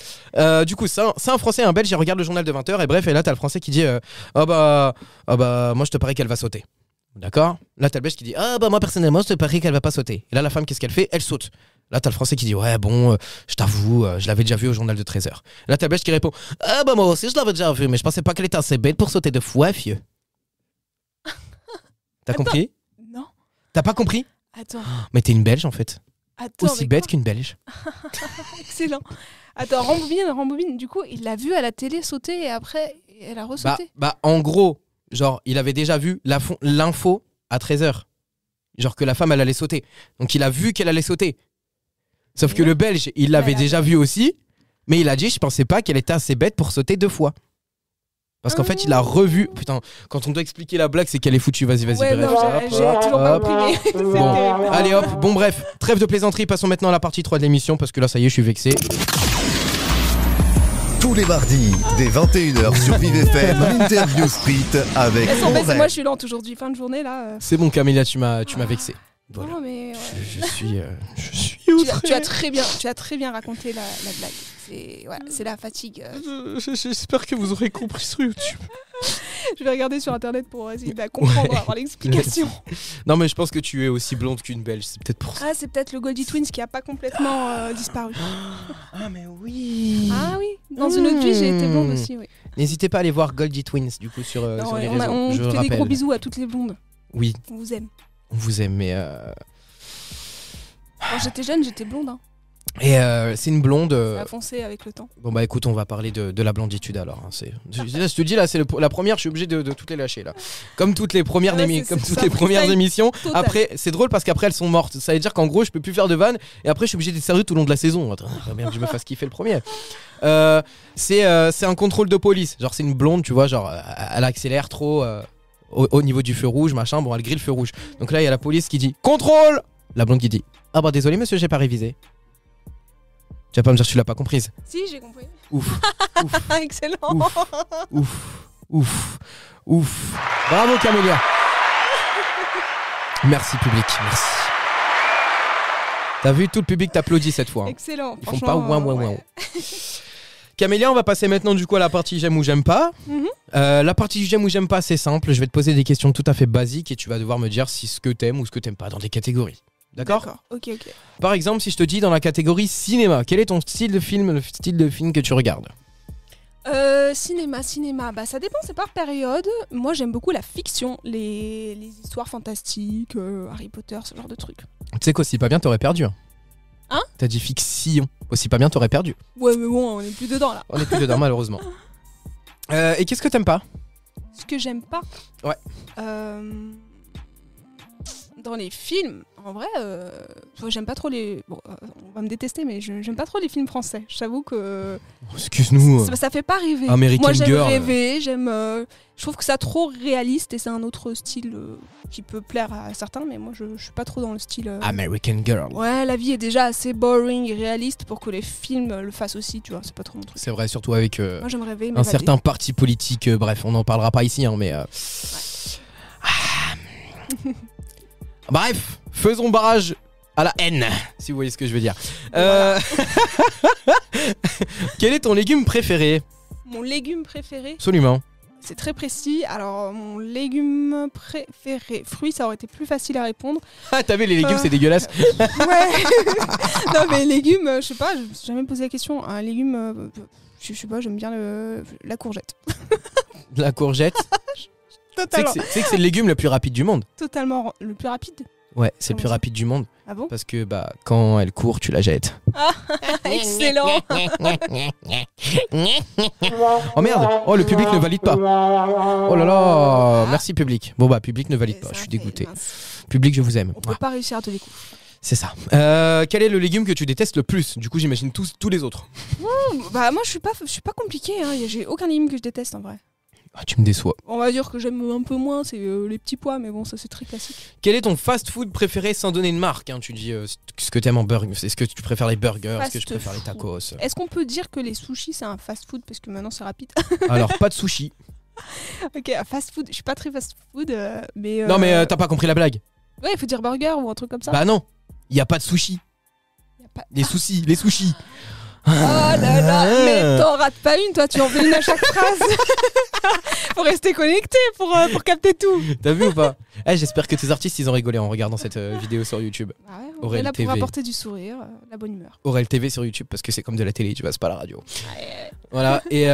S1: Du coup c'est un Français et un Belge, ils regardent le journal de 20h et bref, et là t'as le Français qui dit moi je te parie qu'elle va sauter. D'accord. Là t'as le Belge qui dit moi personnellement je te parie qu'elle va pas sauter. Et là la femme qu'est-ce qu'elle fait? Elle saute. Là t'as le Français qui dit ouais bon je t'avoue je l'avais déjà vu au journal de 13h. Là t'as le Belge qui répond moi aussi je l'avais déjà vu mais je pensais pas qu'elle était assez bête pour sauter 2 fois vieux. T'as compris?
S2: Non.
S1: T'as pas compris?
S2: Attends.
S1: Mais t'es une Belge en fait. Aussi
S2: mais
S1: bête
S2: quoi?
S1: qu'une Belge.
S2: Excellent. Attends, rembobine. Du coup, il l'a vu à la télé sauter et après, elle a ressauté.
S1: En gros, genre, il avait déjà vu l'info à 13h. Genre que la femme, elle allait sauter. Donc il a vu qu'elle allait sauter. Sauf que le Belge, il l'avait déjà vu aussi. Mais il a dit, je pensais pas qu'elle était assez bête pour sauter 2 fois. Parce qu'en fait, il a revu. Putain, quand on doit expliquer la blague, c'est qu'elle est foutue. Vas-y,
S2: Ouais,
S1: bref.
S2: non, j'ai toujours pas compris. C'est
S1: Bon,
S2: terrible.
S1: allez hop, bon bref, trêve de plaisanterie, passons maintenant à la partie 3 de l'émission parce que là ça y est, je suis vexé.
S3: Tous les mardis, dès 21h sur Vive FM, l'interview street avec
S2: En fait,
S3: Aurel.
S2: moi je suis lente aujourd'hui, fin de journée là.
S1: C'est bon Camélia, tu m'as vexé. Voilà.
S2: Non, mais ouais.
S1: Je suis
S2: Tu as très bien raconté la blague. C'est la fatigue.
S1: J'espère que vous aurez compris sur YouTube.
S2: Je vais regarder sur internet pour essayer de comprendre, avoir l'explication.
S1: Non, mais je pense que tu es aussi blonde qu'une Belge, c'est peut-être pour ça.
S2: Ah, c'est peut-être le Goldie Twins qui a pas complètement disparu.
S1: Ah, mais oui.
S2: Ah oui, dans une autre vie, j'ai été blonde aussi, oui.
S1: N'hésitez pas à aller voir Goldie Twins, du coup, sur
S2: Non,
S1: les
S2: on
S1: réseaux.
S2: on
S1: je
S2: fait des
S1: rappelle.
S2: gros bisous à toutes les blondes.
S1: Oui,
S2: On vous aime.
S1: on vous aime, mais...
S2: Quand j'étais jeune, j'étais blonde. Hein.
S1: Et c'est une blonde...
S2: Ça a foncé avec le temps.
S1: Bon bah écoute, on va parler de la blonditude alors. Hein. Je te dis là, c'est la première, je suis obligé de toutes les lâcher là. Comme toutes les premières,
S2: Ouais,
S1: comme
S2: c'est
S1: toutes
S2: ça,
S1: les premières
S2: freestyle
S1: émissions.
S2: total.
S1: Après, c'est drôle parce qu'après elles sont mortes. Ça veut dire qu'en gros, je peux plus faire de vannes et après je suis obligé d'être sérieux tout le long de la saison. Attends, bien que je me fasse kiffer le premier. C'est un contrôle de police. Genre c'est une blonde, tu vois, genre elle accélère trop au niveau du feu rouge, machin. Bon, elle grille le feu rouge. Donc là, il y a la police qui dit contrôle. La blonde qui dit ah bah désolé monsieur, j'ai pas révisé. Tu vas pas me dire que tu l'as pas comprise.
S2: Si, j'ai compris.
S1: Ouf. Ouf.
S2: Excellent.
S1: Ouf. Bravo Camélia. Merci public, merci. T'as vu, tout le public t'applaudit cette fois. Hein.
S2: Excellent.
S1: Ils font pas ouin. Camélia, on va passer maintenant du coup à la partie j'aime ou j'aime pas. La partie j'aime ou j'aime pas, c'est simple. Je vais te poser des questions tout à fait basiques et tu vas devoir me dire si ce que t'aimes ou ce que t'aimes pas dans des catégories. D'accord.
S2: Ok.
S1: Par exemple, si je te dis dans la catégorie cinéma, quel est ton style de film, le style de film que tu regardes?
S2: Cinéma, bah ça dépend, c'est par période. Moi j'aime beaucoup la fiction, les histoires fantastiques, Harry Potter, ce genre de trucs.
S1: Tu sais qu'aussi pas bien t'aurais perdu.
S2: Hein?
S1: T'as dit fiction. Aussi pas bien t'aurais perdu.
S2: Ouais mais bon, on est plus dedans là.
S1: On est plus dedans malheureusement. Et qu'est-ce que t'aimes pas?
S2: Ce que j'aime pas.
S1: Ouais.
S2: Dans les films, en vrai, j'aime pas trop les... Bon, on va me détester, mais j'aime pas trop les films français. J'avoue que...
S1: Excuse-nous.
S2: Ça fait pas rêver.
S1: American
S2: Moi, j'aime
S1: Girl.
S2: rêver, je trouve que c'est trop réaliste et c'est un autre style qui peut plaire à certains, mais moi, je suis pas trop dans le style...
S1: American Girl.
S2: Ouais, la vie est déjà assez boring et réaliste pour que les films le fassent aussi, tu vois, c'est pas trop mon truc.
S1: C'est vrai, surtout avec
S2: Moi, j'aime rêver,
S1: un certain parti politique. Bref, on n'en parlera pas ici, hein, mais... Bref, faisons barrage à la haine, si vous voyez ce que je veux dire.
S2: Voilà.
S1: Quel est ton légume préféré?
S2: Mon légume préféré,
S1: Absolument.
S2: c'est très précis. Alors, mon légume préféré, fruit, ça aurait été plus facile à répondre.
S1: Ah, t'as vu, les légumes, c'est dégueulasse.
S2: Ouais. Non, mais légumes, je sais pas, je me suis jamais posé la question. Un légume, je sais pas, j'aime bien la courgette.
S1: La courgette. Tu
S2: Totalement.
S1: sais que c'est le légume le plus rapide du monde.
S2: Totalement le plus rapide.
S1: Ouais, c'est le plus
S2: Comment ça?
S1: rapide du monde.
S2: Ah bon?
S1: Parce que bah quand elle court, tu la jettes.
S2: Excellent.
S1: Oh merde. Oh, le public ne valide pas. Oh là là. Merci public. Bon bah public ne valide pas. Je suis dégoûté. Public, je vous aime.
S2: On peut pas réussir à te découvrir.
S1: C'est ça. Quel est le légume que tu détestes le plus? Du coup, j'imagine tous les autres.
S2: Bah moi je suis pas compliqué. Hein. J'ai aucun légume que je déteste en vrai.
S1: Ah, tu me déçois.
S2: On va dire que j'aime un peu moins, c'est les petits pois, mais bon ça c'est très classique.
S1: Quel est ton fast-food préféré sans donner de marque, hein? Tu dis ce que t'aimes en burger. Est-ce que tu préfères les burgers? Est-ce que je préfère les tacos?
S2: Est-ce qu'on peut dire que les sushis c'est un fast-food parce que maintenant c'est rapide?
S1: Alors, pas de sushi.
S2: Ok, un fast-food. Je suis pas très fast-food, mais.
S1: Non mais t'as pas compris la blague.
S2: Ouais, il faut dire burger ou un truc comme ça.
S1: Bah non. Il y a pas de sushi.
S2: Y a pas...
S1: Les soucis, les sushis.
S2: Oh là là, mais t'en rates pas une, toi, tu en fais une à chaque phrase. Faut rester connecté pour capter tout.
S1: T'as vu ou pas? J'espère que tes artistes ils ont rigolé en regardant cette vidéo sur YouTube.
S2: Ah ouais, on
S1: Aurel
S2: est là
S1: TV.
S2: pour apporter du sourire, la bonne humeur.
S1: Aurel TV sur YouTube parce que c'est comme de la télé, tu vois, c'est pas la radio.
S2: Ouais.
S1: Voilà, et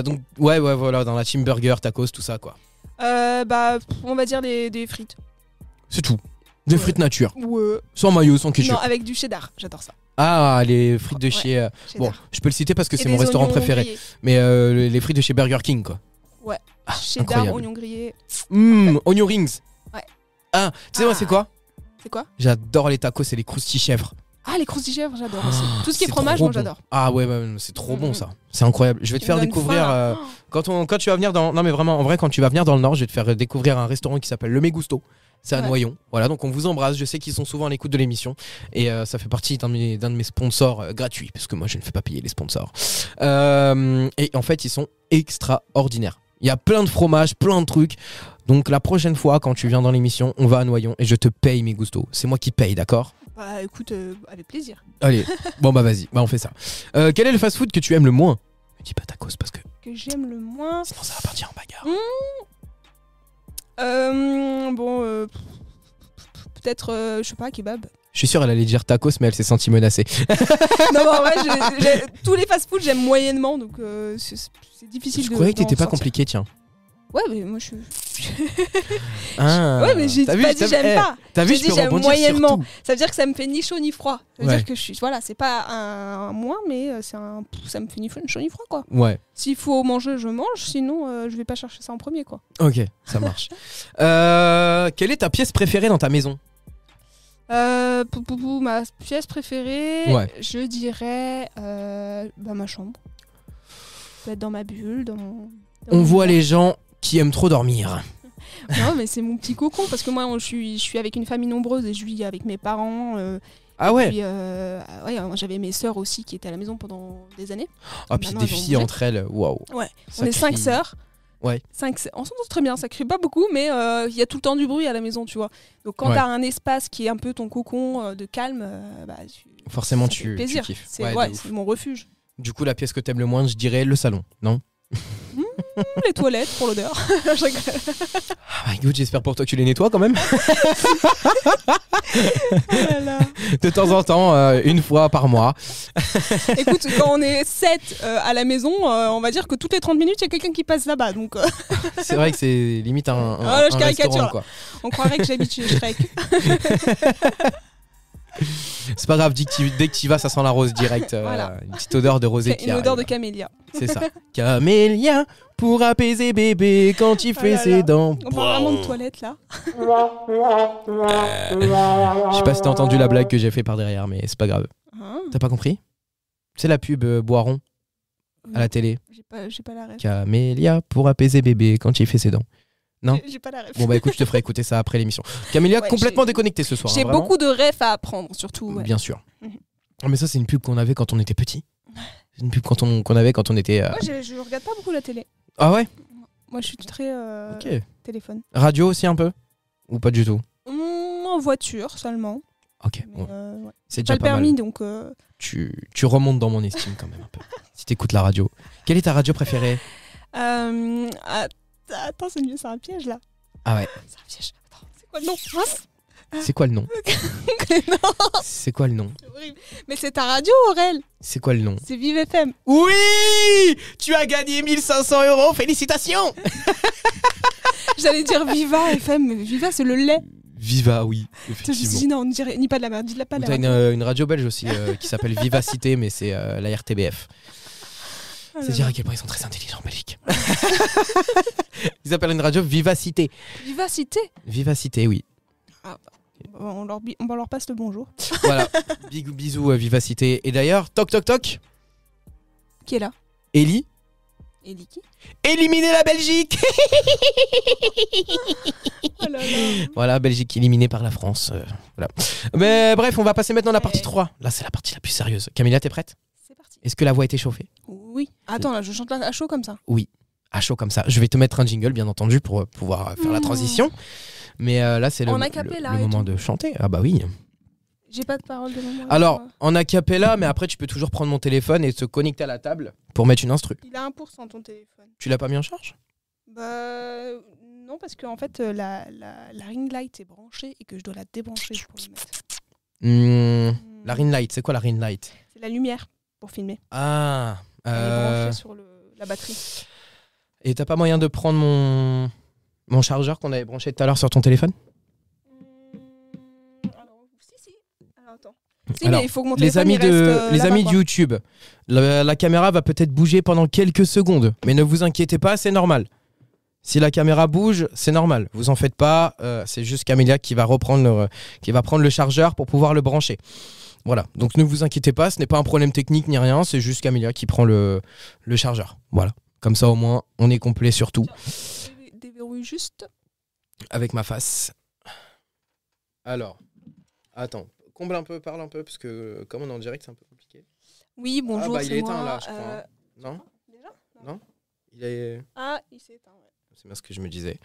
S1: donc ouais voilà, dans la team burger, tacos, tout ça quoi.
S2: Bah, on va dire des frites.
S1: C'est tout. Des frites nature.
S2: Ouais.
S1: Sans maillot, sans ketchup.
S2: Non, avec du cheddar, j'adore ça.
S1: Ah, les frites de
S2: Ouais,
S1: chez...
S2: cheddar.
S1: Bon, je peux le citer parce que
S2: Et
S1: c'est
S2: des
S1: mon restaurant
S2: oignons
S1: préféré.
S2: grillés.
S1: Mais les frites de chez Burger King quoi.
S2: Ouais.
S1: Ah,
S2: Cheddar,
S1: incroyable.
S2: oignons grillés.
S1: Onion rings.
S2: Ouais.
S1: Ah, tu sais moi c'est quoi?
S2: C'est quoi?
S1: J'adore les tacos et les croustilles chèvres.
S2: Ah, les croustilles chèvres, j'adore aussi. Tout ce qui est
S1: C'est
S2: fromage,
S1: trop
S2: moi
S1: bon.
S2: j'adore.
S1: Ah ouais, c'est trop bon ça. C'est incroyable. Je vais te
S2: Tu me
S1: faire
S2: donnes
S1: découvrir...
S2: faim, là.
S1: Quand tu vas venir dans... Non mais vraiment, en vrai, quand tu vas venir dans le Nord, je vais te faire découvrir un restaurant qui s'appelle Le Mégusto. C'est à
S2: Ouais.
S1: Noyon. Voilà, donc on vous embrasse. Je sais qu'ils sont souvent à l'écoute de l'émission. Et ça fait partie d'un de mes sponsors gratuits. Parce que moi, je ne fais pas payer les sponsors. Et en fait, ils sont extraordinaires. Il y a plein de fromages, plein de trucs. Donc la prochaine fois, quand tu viens dans l'émission, on va à Noyon et je te paye mes gustos. C'est moi qui paye, d'accord?
S2: Bah écoute, avec plaisir.
S1: Allez, bon bah vas-y, bah on fait ça. Quel est le fast-food que tu aimes le moins? Me dis pas tacos parce que
S2: Que j'aime le moins.
S1: sinon ça va partir en bagarre.
S2: Peut-être, je sais pas, kebab.
S1: Je suis sûr elle allait dire tacos, mais elle s'est sentie menacée.
S2: Non, mais en vrai, tous les fast-food, j'aime moyennement, donc c'est difficile
S1: Je
S2: de.
S1: croyais que t'étais
S2: d'en
S1: pas
S2: sortir.
S1: compliqué, tiens.
S2: Ouais, mais moi, je.
S1: Ah,
S2: Ouais, mais j'ai
S1: t'as
S2: pas
S1: vu,
S2: dit j'aime pas.
S1: T'as vu,
S2: J'ai
S1: je
S2: dit
S1: peux
S2: j'aime
S1: rebondir
S2: moyennement.
S1: sur tout.
S2: Ça veut dire que ça me fait ni chaud ni froid. Ça veut
S1: Ouais.
S2: dire que je suis. Voilà, c'est pas un moins, mais ça me fait ni chaud ni froid, quoi.
S1: Ouais,
S2: S'il faut manger, je mange, sinon, je vais pas chercher ça en premier, quoi.
S1: ok, ça marche. Quelle est ta pièce préférée dans ta maison?
S2: Ma pièce préférée,
S1: Ouais.
S2: je dirais ma chambre. Peut être dans ma bulle, dans mon.
S1: On voit les gens qui aiment trop dormir.
S2: Non, mais c'est mon petit cocon parce que moi, je suis avec une famille nombreuse et je vis avec mes parents.
S1: Ah ouais.
S2: Puis, j'avais mes sœurs aussi qui étaient à la maison pendant des années.
S1: Ah puis
S2: Maintenant,
S1: des
S2: elles ont
S1: filles
S2: bougé.
S1: entre elles, waouh.
S2: Ouais.
S1: Ça
S2: On est 5
S1: crie.
S2: sœurs.
S1: Ouais.
S2: On s'entend très bien, ça crie pas beaucoup, mais il y a tout le temps du bruit à la maison, tu vois. Donc quand
S1: Ouais.
S2: t'as un espace qui est un peu ton cocon de calme,
S1: Forcément,
S2: ça fait
S1: tu
S2: plaisir.
S1: kiffes.
S2: C'est
S1: Ouais, de ouf.
S2: c'est mon refuge.
S1: Du coup, la pièce que t'aimes le moins, je dirais le salon, non?
S2: Les toilettes pour l'odeur. Je rigole.
S1: Ah, écoute, j'espère pour toi que tu les nettoies quand même.
S2: Oh là là.
S1: De temps en temps, une fois par mois.
S2: Écoute, quand on est 7 à la maison, on va dire que toutes les 30 minutes, il y a quelqu'un qui passe là-bas. Donc
S1: C'est vrai que c'est limite un
S2: Voilà, je caricature,
S1: restaurant,
S2: là.
S1: quoi.
S2: on croirait que j'habite chez Shrek.
S1: C'est pas grave, dès que tu y vas, ça sent la rose direct.
S2: Voilà.
S1: Une petite odeur de rosée qui
S2: Une odeur de
S1: arrive.
S2: camélia.
S1: C'est ça. Camélia pour apaiser bébé quand il fait
S2: là
S1: ses
S2: là.
S1: dents.
S2: On parle vraiment de toilettes là.
S1: Je sais pas si t'as entendu la blague que j'ai fait par derrière, mais c'est pas grave.
S2: Hein,
S1: T'as pas compris? C'est la pub Boiron à la télé.
S2: j'ai pas la ref.
S1: Camélia pour apaiser bébé quand il fait ses dents. Non.
S2: J'ai pas la ref.
S1: Bon bah écoute, je te ferai écouter ça après l'émission. Camélia
S2: Ouais,
S1: complètement
S2: j'ai-
S1: déconnectée ce soir.
S2: J'ai
S1: hein, vraiment.
S2: beaucoup de refs à apprendre, surtout. Ouais.
S1: Bien sûr.
S2: Mhm.
S1: Oh, mais ça c'est une pub qu'on avait quand on était petit. C'est une pub qu'on avait quand on était.
S2: Moi, je regarde pas beaucoup la télé.
S1: Ah ouais.
S2: Moi, je suis très
S1: Ok.
S2: téléphone.
S1: Radio aussi un peu? Ou pas du tout?
S2: En voiture seulement.
S1: Ok.
S2: Mais,
S1: Bon,
S2: ouais.
S1: c'est
S2: Pas
S1: déjà
S2: le
S1: pas
S2: permis,
S1: mal.
S2: donc.
S1: Tu remontes dans mon estime quand même un peu. Si t'écoutes la radio. Quelle est ta radio préférée?
S2: Attends, c'est un piège là.
S1: Ah ouais.
S2: C'est un piège. Attends, c'est quoi le nom? Mince.
S1: C'est quoi le nom?
S2: Non,
S1: C'est quoi le nom?
S2: c'est horrible. Mais c'est ta radio, Aurel.
S1: C'est quoi le nom?
S2: C'est Vive FM.
S1: Oui! Tu as gagné 1500 €, félicitations!
S2: J'allais dire Viva FM, mais Viva, c'est le lait.
S1: Viva, oui,
S2: Je me suis
S1: effectivement.
S2: dit non, on ne dirait ni pas de la merde, dis-la pas de
S1: T'as
S2: la merde.
S1: une radio belge aussi qui s'appelle Vivacité, mais c'est la RTBF.
S2: Oh là
S1: C'est dire
S2: là.
S1: à quel point ils sont très intelligents en Belgique. Ils appellent une radio Vivacité.
S2: Vivacité.
S1: Vivacité, oui.
S2: On leur passe le bonjour.
S1: Voilà. Bisous, Vivacité. Et d'ailleurs, toc toc toc,
S2: Qui est là?
S1: Ellie,
S2: Et Liki.
S1: éliminer la Belgique.
S2: Oh là là.
S1: Voilà, Belgique éliminée par la France. Voilà. Mais bref, on va passer maintenant à la partie
S2: Ouais.
S1: 3. Là, c'est la partie la plus sérieuse. Camélia, t'es prête?
S2: C'est parti.
S1: Est-ce que la voix a été chauffée?
S2: Oui. Attends, là, je chante à chaud comme ça.
S1: Oui. À chaud comme ça. Je vais te mettre un jingle, bien entendu, pour pouvoir faire la transition. Mais là, c'est
S2: En
S1: le
S2: acapella
S1: le
S2: et
S1: moment
S2: tout.
S1: de chanter. Ah bah oui.
S2: J'ai pas de parole de moment.
S1: Alors, en acapella, mais après, tu peux toujours prendre mon téléphone et te connecter à la table pour mettre une instru.
S2: Il a 1% ton téléphone.
S1: Tu l'as pas mis en charge?
S2: Bah. Non, parce qu'en fait, la ring light est branchée et que je dois la débrancher pour le mettre.
S1: La ring light, c'est quoi la ring light?
S2: C'est la lumière pour filmer.
S1: Ah.
S2: Elle est branchée sur la batterie.
S1: Et t'as pas moyen de prendre mon chargeur qu'on avait branché tout à l'heure sur ton téléphone?
S2: Alors, si. Alors, attends. Si,
S1: Alors,
S2: mais il faut que mon
S1: Les
S2: téléphone
S1: amis,
S2: il reste,
S1: les
S2: là-bas,
S1: amis de
S2: quoi.
S1: YouTube, la caméra va peut-être bouger pendant quelques secondes, mais ne vous inquiétez pas, c'est normal. Si la caméra bouge, c'est normal. Vous en faites pas, c'est juste Camélia qui va prendre le chargeur pour pouvoir le brancher. Voilà, donc ne vous inquiétez pas, ce n'est pas un problème technique ni rien, c'est juste Camélia qui prend le chargeur. Voilà, comme ça au moins on est complet sur tout.
S2: Déverrouille juste.
S1: Avec ma face. Alors, attends, comble un peu, parle un peu, parce que comme on est en direct, c'est un peu compliqué.
S2: Oui, bonjour,
S1: bah, il
S2: c'est
S1: est
S2: moi.
S1: éteint, là, je crois, hein. Non?
S2: Déjà
S1: Non? Il est...
S2: Ah, il s'est éteint, ouais.
S1: C'est bien ce que je me disais.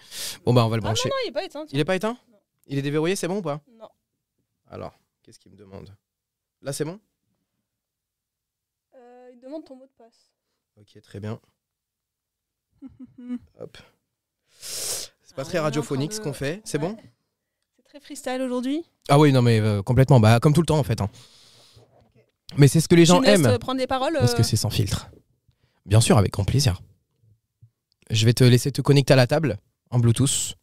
S1: Bon bah on va le
S2: Ah non,
S1: brancher.
S2: non, il est pas éteint.
S1: Il est pas éteint?
S2: Non.
S1: Il est déverrouillé, c'est bon ou pas?
S2: Non.
S1: Alors, qu'est-ce qu'il me demande? Là c'est bon?
S2: Il demande ton mot de passe.
S1: Ok, très bien. Hop. C'est pas très radiophonique ce qu'on fait, c'est bon?
S2: C'est très freestyle aujourd'hui.
S1: Ah oui, non mais complètement, bah comme tout le temps en fait. Hein. Mais c'est ce que les gens
S2: Je me laisse
S1: aiment.
S2: prendre les paroles.
S1: Parce que c'est sans filtre. Bien sûr, avec grand plaisir. Je vais te laisser te connecter à la table en Bluetooth.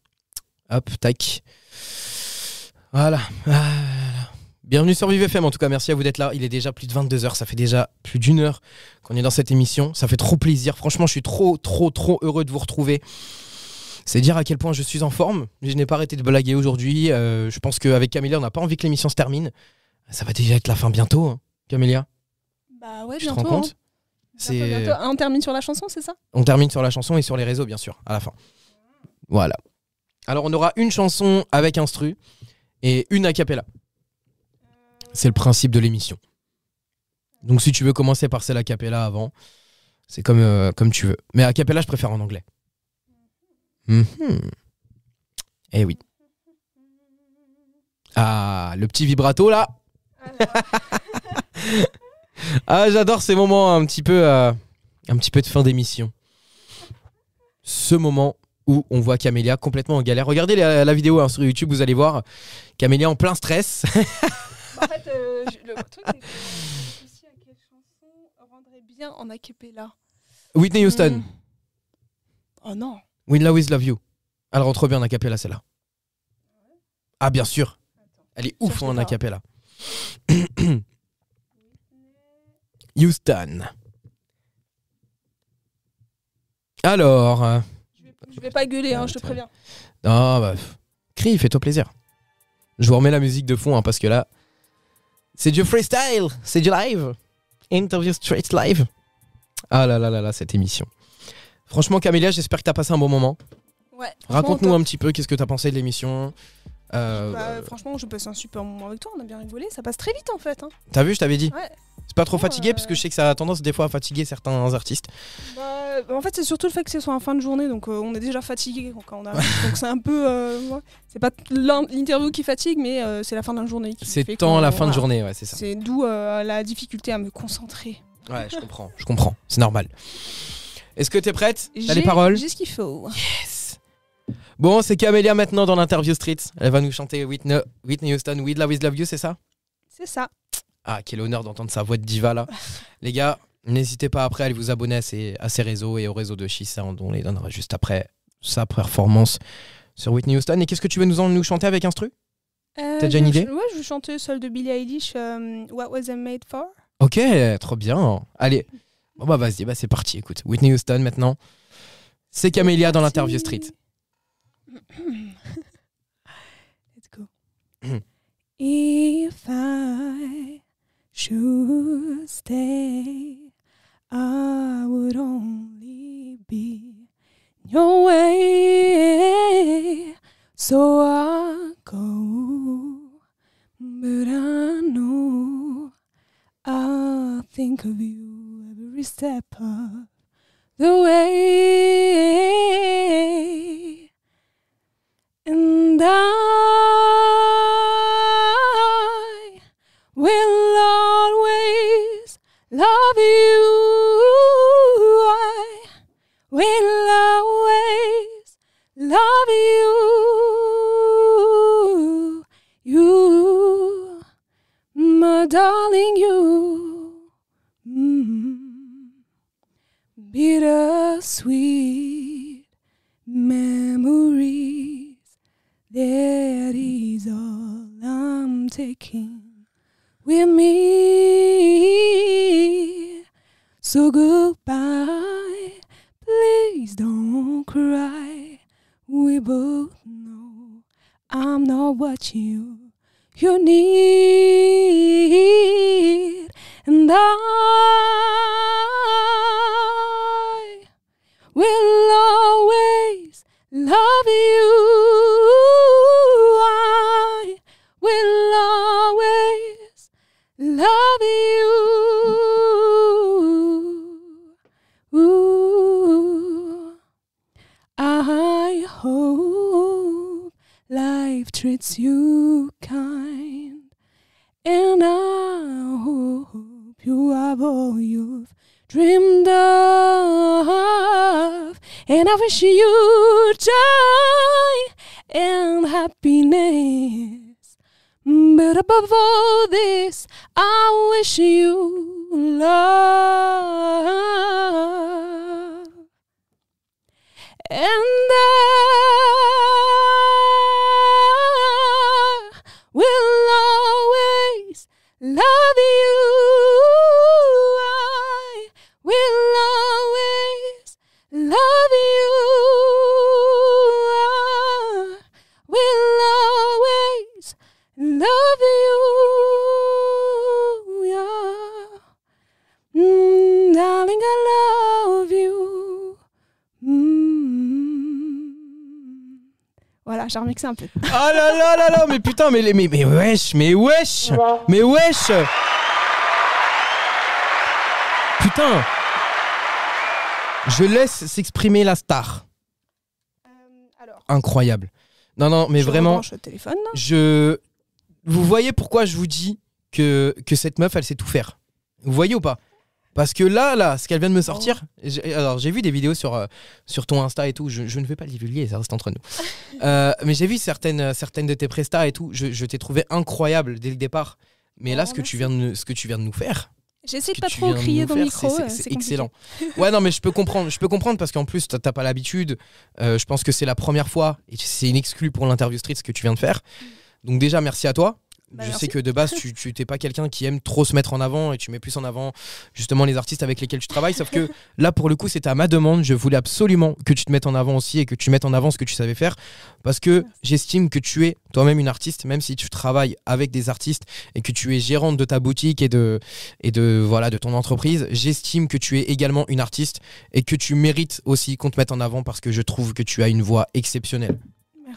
S1: Hop, tac. Voilà. Bienvenue sur Vive FM, en tout cas, merci à vous d'être là. Il est déjà plus de 22h, ça fait déjà plus d'1 heure qu'on est dans cette émission. Ça fait trop plaisir. Franchement, je suis trop heureux de vous retrouver. C'est dire à quel point je suis en forme. Je n'ai pas arrêté de blaguer aujourd'hui. Je pense qu'avec Camélia, on n'a pas envie que l'émission se termine. Ça va déjà être la fin bientôt, hein, Camélia.
S2: Bah ouais,
S1: Tu te
S2: bientôt.
S1: rends compte?
S2: Bientôt. On termine sur la chanson, c'est ça?
S1: On termine sur la chanson et sur les réseaux, bien sûr, à la fin. Voilà. Alors, on aura une chanson avec instru et une a cappella. C'est le principe de l'émission. Donc, si tu veux commencer par celle a cappella avant, c'est comme tu veux. Mais a cappella, je préfère en anglais. Eh oui. Ah, le petit vibrato là. Ah, j'adore ces moments un petit peu de fin d'émission. Ce moment où on voit Camélia complètement en galère. Regardez la vidéo sur YouTube, vous allez voir Camélia en plein stress.
S2: En fait, le truc, c'est que je sais à quelle chanson rendrait bien en acapella.
S1: Whitney Houston.
S2: Oh non.
S1: Will Always Love You. Elle rentre bien en acapella celle-là. Ah bien sûr. Elle est ouf en acapella. Houston. Alors.
S2: Je vais pas gueuler, hein, je te préviens.
S1: Ah bah. Crie, fais-toi plaisir. Je vous remets la musique de fond hein, parce que là. C'est du freestyle, c'est du live. Interview straight live. Ah là là là là, cette émission. Franchement, Camélia, j'espère que t'as passé un bon moment.
S2: Ouais.
S1: Raconte-nous un petit peu qu'est-ce que t'as pensé de l'émission.
S2: Franchement, je passe un super moment avec toi, on a bien rigolé, ça passe très vite en fait. Hein.
S1: T'as vu, je t'avais dit.
S2: Ouais.
S1: C'est pas trop fatigué parce que je sais que ça a tendance des fois à fatiguer certains artistes.
S2: En fait, c'est surtout le fait que ce soit en fin de journée, donc on est déjà fatigué quand on arrive. Donc c'est un peu. Ouais. C'est pas l'interview qui fatigue, mais c'est la fin de la journée.
S1: C'est tant la fin de journée, ouais, c'est ça.
S2: C'est d'où la difficulté à me concentrer.
S1: Ouais, je comprends, c'est normal. Est-ce que t'es prête? T'as les paroles?
S2: J'ai ce qu'il faut.
S1: Yes. Bon, c'est Camélia maintenant dans l'interview street. Elle va nous chanter Whitney Houston, Will Always Love You, c'est ça? C'est
S2: ça.
S1: Ah, quel honneur d'entendre sa voix de diva là. Les gars, n'hésitez pas après à aller vous abonner à ses réseaux et au réseau de She-Sound. On les donnera juste après sa performance sur Whitney Houston. Et qu'est-ce que tu veux nous chanter avec instru? T'as déjà une idée?
S2: Ouais, je vais chanter celle de Billie Eilish, What Was I Made For?
S1: Ok, trop bien. Allez, bon bah vas-y, bah c'est parti. Écoute, Whitney Houston maintenant. C'est Camélia dans l'interview street.
S2: Let's go. If I should stay, I would only be your way. So I go, but I know I'll think of you every step of the way. And I will always love you. I will always love you. You, my darling, you. Bittersweet memories. That is all I'm taking with me. So goodbye, please don't cry. We both know I'm not what you need. And I will always love you. I will always love you. Ooh. I hope life treats you kind, and I hope you have all you've dreamed of, And I wish you joy and happiness. But above all this, I wish you love. And I will always love you. I will always love you. I will always love you. Yeah. Darling, I love you. Voilà, j'ai remixé un peu.
S1: Oh là là là là, mais putain, mais wesh. Putain. Je laisse s'exprimer la star.
S2: Alors,
S1: Incroyable. Non, mais
S2: je
S1: vraiment,
S2: rebranche le téléphone.
S1: vous voyez pourquoi je vous dis que cette meuf, elle sait tout faire. Vous voyez ou pas? Parce que là, ce qu'elle vient de me sortir, j'ai vu des vidéos sur ton Insta et tout, je ne vais pas le divulguer, ça reste entre nous. Mais j'ai vu certaines de tes prestats et tout, je t'ai trouvé incroyable dès le départ. Mais là, ce que tu viens de nous faire,
S2: J'essaie de pas trop crier dans le micro, c'est
S1: excellent. Ouais, non, mais je peux comprendre parce qu'en plus, t'as pas l'habitude. Je pense que c'est la première fois et c'est une exclue pour l'interview street ce que tu viens de faire. Donc déjà, merci à toi. Je sais que de base, tu t'es pas quelqu'un qui aime trop se mettre en avant et tu mets plus en avant justement les artistes avec lesquels tu travailles. Sauf que là, pour le coup, c'était à ma demande. Je voulais absolument que tu te mettes en avant aussi et que tu mettes en avant ce que tu savais faire. Parce que j'estime que tu es toi-même une artiste, même si tu travailles avec des artistes et que tu es gérante de ta boutique et de ton entreprise. J'estime que tu es également une artiste et que tu mérites aussi qu'on te mette en avant parce que je trouve que tu as une voix exceptionnelle.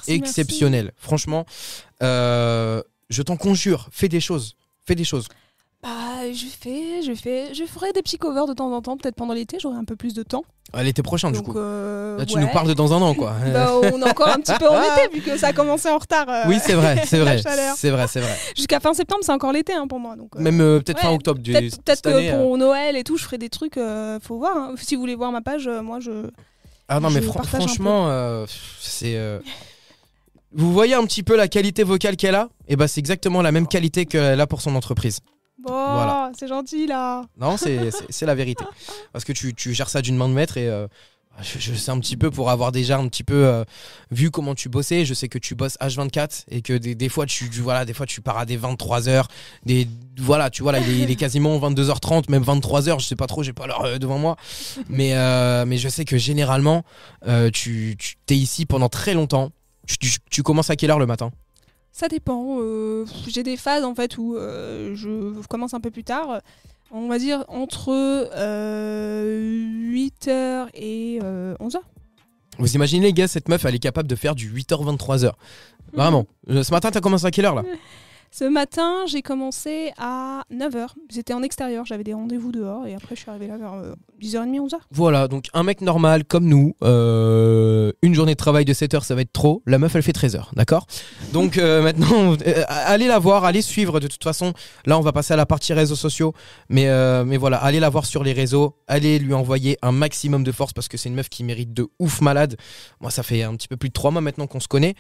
S1: Exceptionnelle.
S2: Merci.
S1: Franchement, je t'en conjure, fais des choses.
S2: Bah, je ferai des petits covers de temps en temps, peut-être pendant l'été, j'aurai un peu plus de temps.
S1: L'été prochain, du coup.
S2: Là,
S1: tu nous parles de dans un an, quoi.
S2: Bah, on est encore un petit peu en été, vu que ça a commencé en retard.
S1: Oui, c'est vrai.
S2: La chaleur.
S1: C'est vrai.
S2: Jusqu'à fin septembre, c'est encore l'été pour moi. Donc,
S1: même peut-être fin octobre.
S2: Peut-être que pour Noël et tout, je ferai des trucs. Faut voir. Hein. Si vous voulez voir ma page, moi je.
S1: Ah non, mais franchement, c'est. Vous voyez un petit peu la qualité vocale qu'elle a? Et bah, c'est exactement la même qualité qu'elle a pour son entreprise.
S2: Bon, voilà. C'est gentil là.
S1: Non, c'est la vérité. Parce que tu gères ça d'une main de maître et je sais un petit peu pour avoir déjà un petit peu vu comment tu bossais. Je sais que tu bosses H24 et que des fois tu pars à des 23h. Tu vois, là, il est quasiment 22h30, même 23h, je sais pas trop, j'ai pas l'heure devant moi. Mais je sais que généralement, tu t'es ici pendant très longtemps. Tu commences à quelle heure le matin?
S2: Ça dépend. J'ai des phases en fait où je commence un peu plus tard. On va dire entre 8h et 11h.
S1: Vous imaginez les gars, cette meuf elle est capable de faire du 8h-23h. Vraiment. Ce matin t'as commencé à quelle heure là?
S2: Ce matin, j'ai commencé à 9h. J'étais en extérieur, j'avais des rendez-vous dehors et après je suis arrivée là vers 10h30, 11h.
S1: Voilà, donc un mec normal comme nous, une journée de travail de 7h ça va être trop. La meuf elle fait 13h, d'accord? Donc maintenant, allez la voir, allez suivre de toute façon. Là on va passer à la partie réseaux sociaux. Mais voilà, allez la voir sur les réseaux. Allez lui envoyer un maximum de force parce que c'est une meuf qui mérite de ouf malade. Moi ça fait un petit peu plus de 3 mois maintenant qu'on se connaît.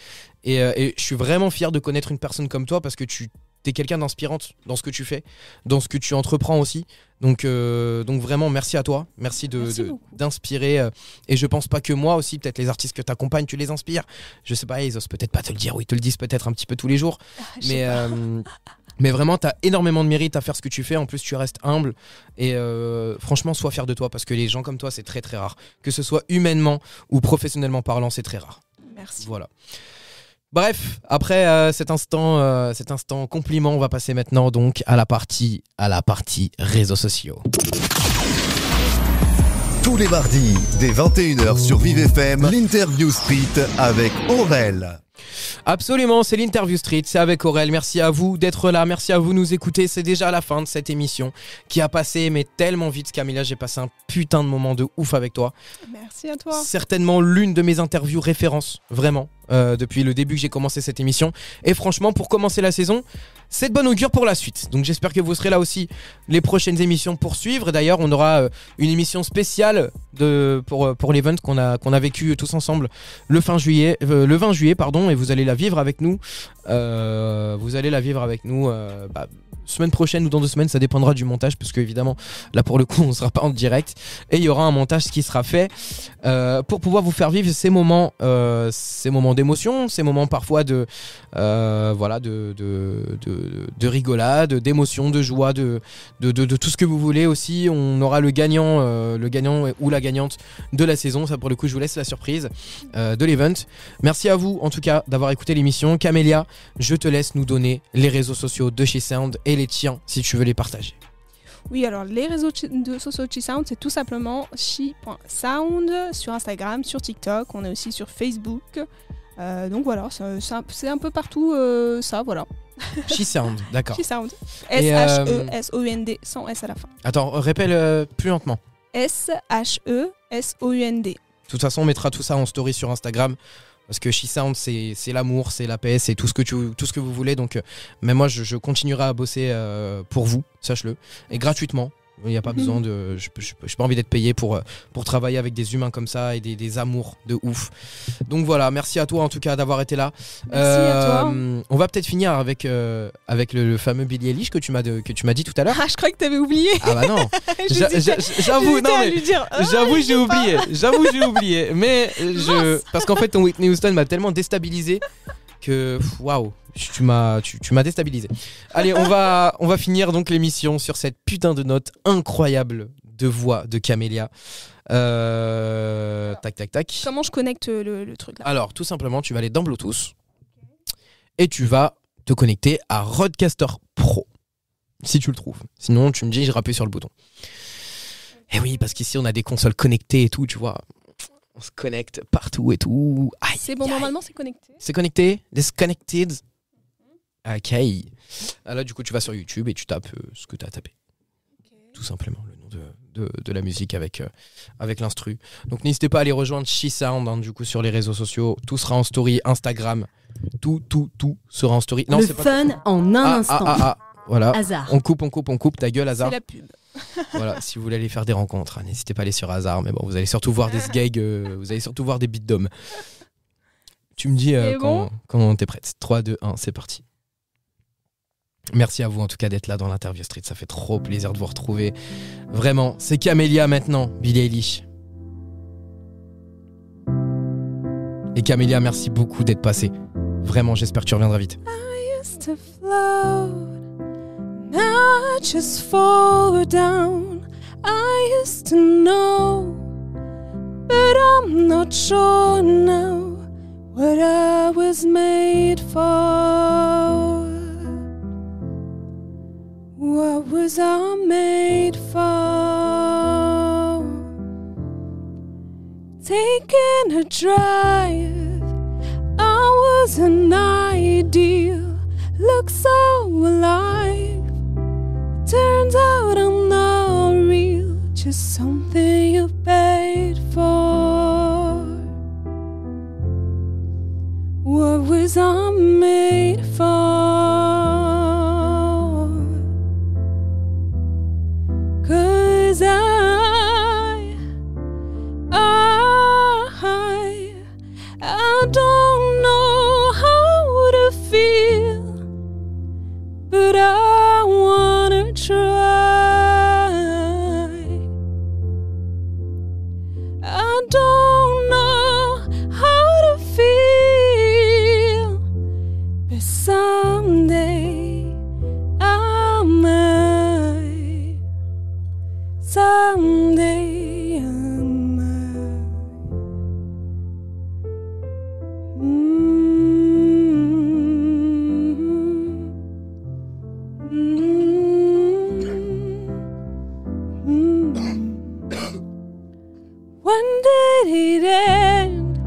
S1: Et je suis vraiment fier de connaître une personne comme toi parce que tu es quelqu'un d'inspirante dans ce que tu fais, dans ce que tu entreprends aussi. Donc vraiment, merci à toi. Merci d'inspirer. Et je pense pas que moi aussi, peut-être les artistes que tu accompagnes, tu les inspires. Je sais pas, ils osent peut-être pas te le dire ou ils te le disent peut-être un petit peu tous les jours. Mais vraiment, tu as énormément de mérite à faire ce que tu fais. En plus, tu restes humble. Et franchement, sois fier de toi parce que les gens comme toi, c'est très très rare. Que ce soit humainement ou professionnellement parlant, c'est très rare.
S2: Merci.
S1: Voilà. Bref, après cet instant compliment, on va passer maintenant donc à la partie réseaux sociaux.
S3: Tous les mardis, dès 21h sur Vive FM, l'interview street avec Aurel.
S1: Absolument, c'est l'interview street, c'est avec Aurel. Merci à vous d'être là, merci à vous de nous écouter. C'est déjà la fin de cette émission qui a passé mais tellement vite. Camilla, j'ai passé un putain de moment de ouf avec toi.
S2: Merci à toi.
S1: Certainement l'une de mes interviews références, vraiment, depuis le début que j'ai commencé cette émission. Et franchement, pour commencer la saison, c'est de bon augure pour la suite. Donc j'espère que vous serez là aussi les prochaines émissions pour suivre. Et d'ailleurs, on aura une émission spéciale pour l'event qu'on a vécu tous ensemble le 20 juillet, et vous allez la vivre avec nous. Semaine prochaine ou dans 2 semaines, ça dépendra du montage, parce que évidemment là pour le coup on sera pas en direct, et il y aura un montage qui sera fait pour pouvoir vous faire vivre ces moments d'émotion, ces moments parfois de rigolade, d'émotion, de joie, de tout ce que vous voulez aussi. On aura le gagnant ou la gagnante de la saison, ça pour le coup je vous laisse la surprise de l'event. Merci à vous en tout cas d'avoir écouté l'émission. Camélia, je te laisse nous donner les réseaux sociaux de chez Sound et les tiens si tu veux les partager.
S2: Oui, alors les réseaux sociaux de She-Sound, c'est tout simplement she.sound sur Instagram, sur TikTok, on est aussi sur Facebook. Donc voilà, c'est un peu partout ça, voilà.
S1: She-Sound, d'accord.
S2: She-Sound.
S1: Et,
S2: S-H-E-S-O-U-N-D, sans S à la fin.
S1: Attends, répète plus lentement.
S2: S-H-E-S-O-U-N-D.
S1: De toute façon, on mettra tout ça en story sur Instagram. Parce que She-Sound, c'est l'amour, c'est la paix, c'est tout ce que vous voulez. Donc, même moi, je continuerai à bosser pour vous, sache-le. Et gratuitement. Il n'y a pas besoin de. Je n'ai pas envie d'être payé pour travailler avec des humains comme ça et des amours de ouf. Donc voilà, merci à toi en tout cas d'avoir été là.
S2: Merci à toi.
S1: On va peut-être finir avec le fameux Billie Eilish que tu m'as dit tout à l'heure.
S2: Ah, je croyais que t'avais oublié.
S1: Ah bah non. J'avoue, non mais j'avoue j'ai oublié. Mais parce qu'en fait ton Whitney Houston m'a tellement déstabilisé que waouh. Tu m'as déstabilisé. Allez, on va finir donc l'émission sur cette putain de note incroyable de voix de Camélia. Tac.
S2: Comment je connecte le truc là ?
S1: Alors, tout simplement, tu vas aller dans Bluetooth et tu vas te connecter à Rodecaster Pro. Si tu le trouves. Sinon, tu me dis, je rappuie sur le bouton. Et oui, parce qu'ici, on a des consoles connectées et tout, tu vois. On se connecte partout et tout. Aïe,
S2: c'est bon, normalement, c'est connecté.
S1: C'est connecté ? Disconnected ? Ok. Là, du coup, tu vas sur YouTube et tu tapes ce que tu as tapé. Okay. Tout simplement, le nom de la musique avec l'instru. Donc, n'hésitez pas à aller rejoindre She-Sound, du coup, sur les réseaux sociaux. Tout sera en story, Instagram. Tout sera en story. Non,
S5: le
S1: c'est pas
S5: fun en un instant.
S1: Voilà.
S5: Hasard.
S1: On coupe. Ta gueule, Hasard.
S2: C'est la pub.
S1: Voilà, si vous voulez aller faire des rencontres, n'hésitez pas à aller sur Hasard. Mais bon, vous allez surtout voir des gags, vous allez surtout voir des beats d'hommes. Tu me dis quand t'es prête. 3, 2, 1, c'est parti. Merci à vous en tout cas d'être là dans l'interview street, ça fait trop plaisir de vous retrouver. Vraiment, c'est Camélia maintenant, Billie Eilish. Et Camélia, merci beaucoup d'être passée. Vraiment, j'espère que tu reviendras vite.
S2: I used to float, now I just fall down. I used to know, but I'm not sure now what I was made for. What was I made for? Taking a drive, I was an ideal, look so alive. Turns out I'm not real, just something you paid for. What was I made for? 'Cause I don't know how to feel, but I wanna try. I don't know how to feel, but someday I might. Someday I might. When did it end?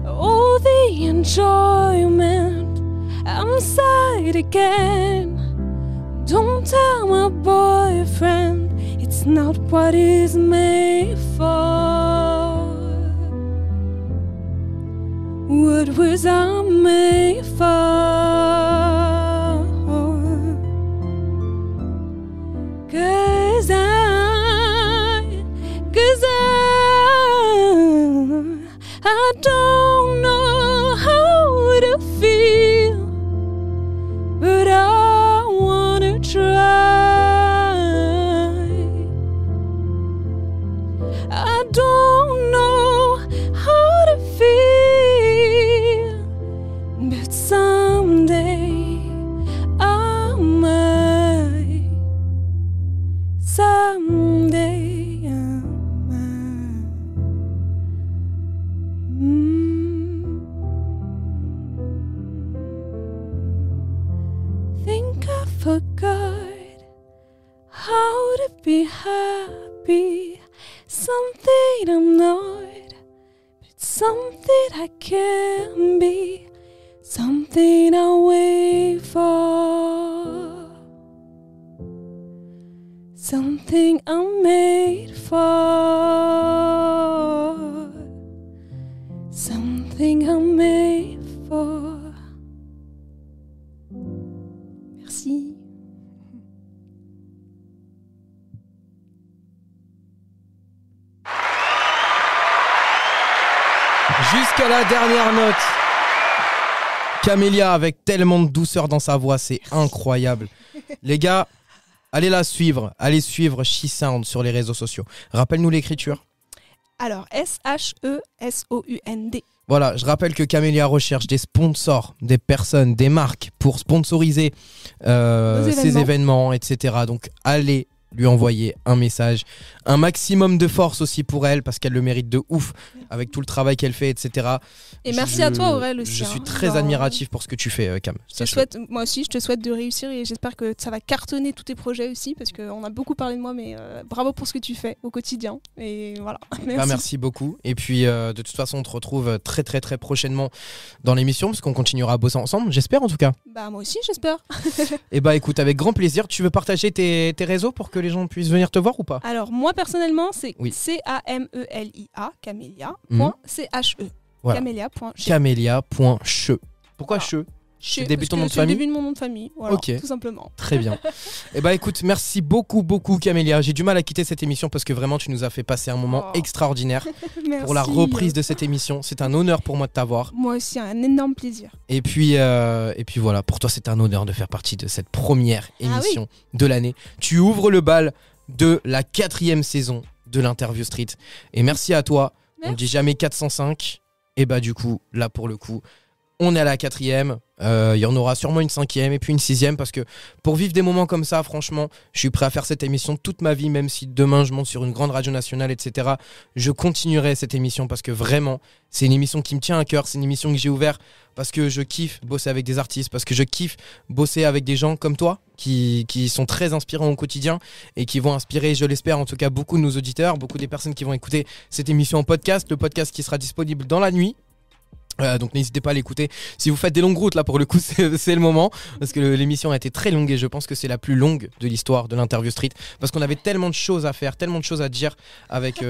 S2: All the enjoyment. I'm sad again. Don't tell my boyfriend it's not what it's made for. What was I made for? be something I'm not, but something I can be, something I wait for, something I'm made for, something I'm made for. Merci.
S1: Jusqu'à la dernière note. Camélia avec tellement de douceur dans sa voix, c'est incroyable. Les gars, allez la suivre. Allez suivre She Sound sur les réseaux sociaux. Rappelle-nous l'écriture.
S2: Alors, SHESOUND.
S1: Voilà, je rappelle que Camélia recherche des sponsors, des personnes, des marques pour sponsoriser ces événements, etc. Donc, allez lui envoyer un message, un maximum de force aussi pour elle parce qu'elle le mérite de ouf avec tout le travail qu'elle fait, etc.
S2: Et merci à toi Aurel aussi.
S1: Je suis très admiratif pour ce que tu fais, Cam.
S2: Moi aussi, je te souhaite de réussir et j'espère que ça va cartonner tous tes projets aussi parce qu'on a beaucoup parlé de moi, mais bravo pour ce que tu fais au quotidien. Et voilà. Merci.
S1: Merci beaucoup. Et puis de toute façon, on te retrouve très très très prochainement dans l'émission parce qu'on continuera à bosser ensemble, j'espère en tout cas.
S2: Bah moi aussi, j'espère.
S1: Et bah écoute, avec grand plaisir. Tu veux partager tes réseaux pour que les gens puissent venir te voir ou pas?
S2: Alors moi personnellement c'est
S1: oui.
S2: CAMELIA Camélia.CHE
S1: voilà.
S2: Camélia.che.
S1: Camélia.che. Pourquoi che? C'est le début de ton nom de famille?
S2: C'est le début de mon nom de famille, voilà,
S1: ok.
S2: Tout simplement.
S1: Très bien. Et bah écoute, merci beaucoup Camélia. J'ai du mal à quitter cette émission parce que vraiment tu nous as fait passer un moment extraordinaire pour la reprise de cette émission. C'est un honneur pour moi de t'avoir.
S2: Moi aussi, un énorme plaisir.
S1: Et puis voilà, pour toi c'est un honneur de faire partie de cette première émission de l'année. Tu ouvres le bal de la 4e saison de l'Interview Street. Et merci à toi. Merci. On ne dit jamais 405. Et bah du coup, là pour le coup, on est à la 4e. Il y en aura sûrement une 5e et puis une 6e parce que pour vivre des moments comme ça, franchement, je suis prêt à faire cette émission toute ma vie, même si demain je monte sur une grande radio nationale, etc. Je continuerai cette émission parce que vraiment, c'est une émission qui me tient à cœur. C'est une émission que j'ai ouverte parce que je kiffe bosser avec des artistes, parce que je kiffe bosser avec des gens comme toi qui sont très inspirants au quotidien et qui vont inspirer, je l'espère, en tout cas beaucoup de nos auditeurs, beaucoup des personnes qui vont écouter cette émission en podcast, le podcast qui sera disponible dans la nuit. Donc n'hésitez pas à l'écouter. Si vous faites des longues routes, là pour le coup c'est le moment parce que l'émission a été très longue et je pense que c'est la plus longue de l'histoire de l'Interview Street parce qu'on avait tellement de choses à faire, tellement de choses à dire avec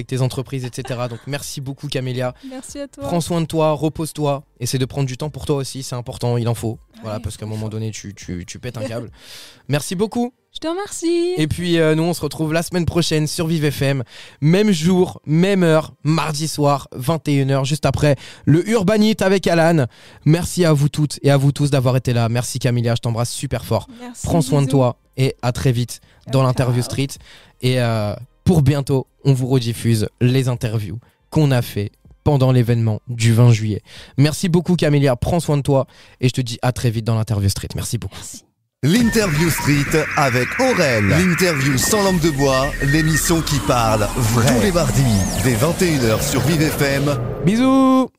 S1: tes entreprises, etc. Donc merci beaucoup Camélia.
S2: Merci à toi.
S1: Prends soin de toi, repose-toi, essaie de prendre du temps pour toi aussi, c'est important, il en faut. Voilà, parce qu'à un moment donné tu pètes un câble. Merci beaucoup.
S2: Je te remercie.
S1: Et puis nous on se retrouve la semaine prochaine sur Vive FM, même jour, même heure, mardi soir 21h, juste après le Urbanite avec Alan. Merci à vous toutes et à vous tous d'avoir été là. Merci Camélia, je t'embrasse super fort.
S2: Merci,
S1: prends soin de toi et à très vite dans l'Interview Street. Et pour bientôt on vous rediffuse les interviews qu'on a fait pendant l'événement du 20 juillet. Merci beaucoup Camélia, prends soin de toi et je te dis à très vite dans l'Interview Street. Merci beaucoup.
S2: Merci.
S3: L'Interview Street avec Aurel. L'interview sans langue de bois, l'émission qui parle vrai. Tous les mardis, dès 21h sur Vive FM.
S1: Bisous.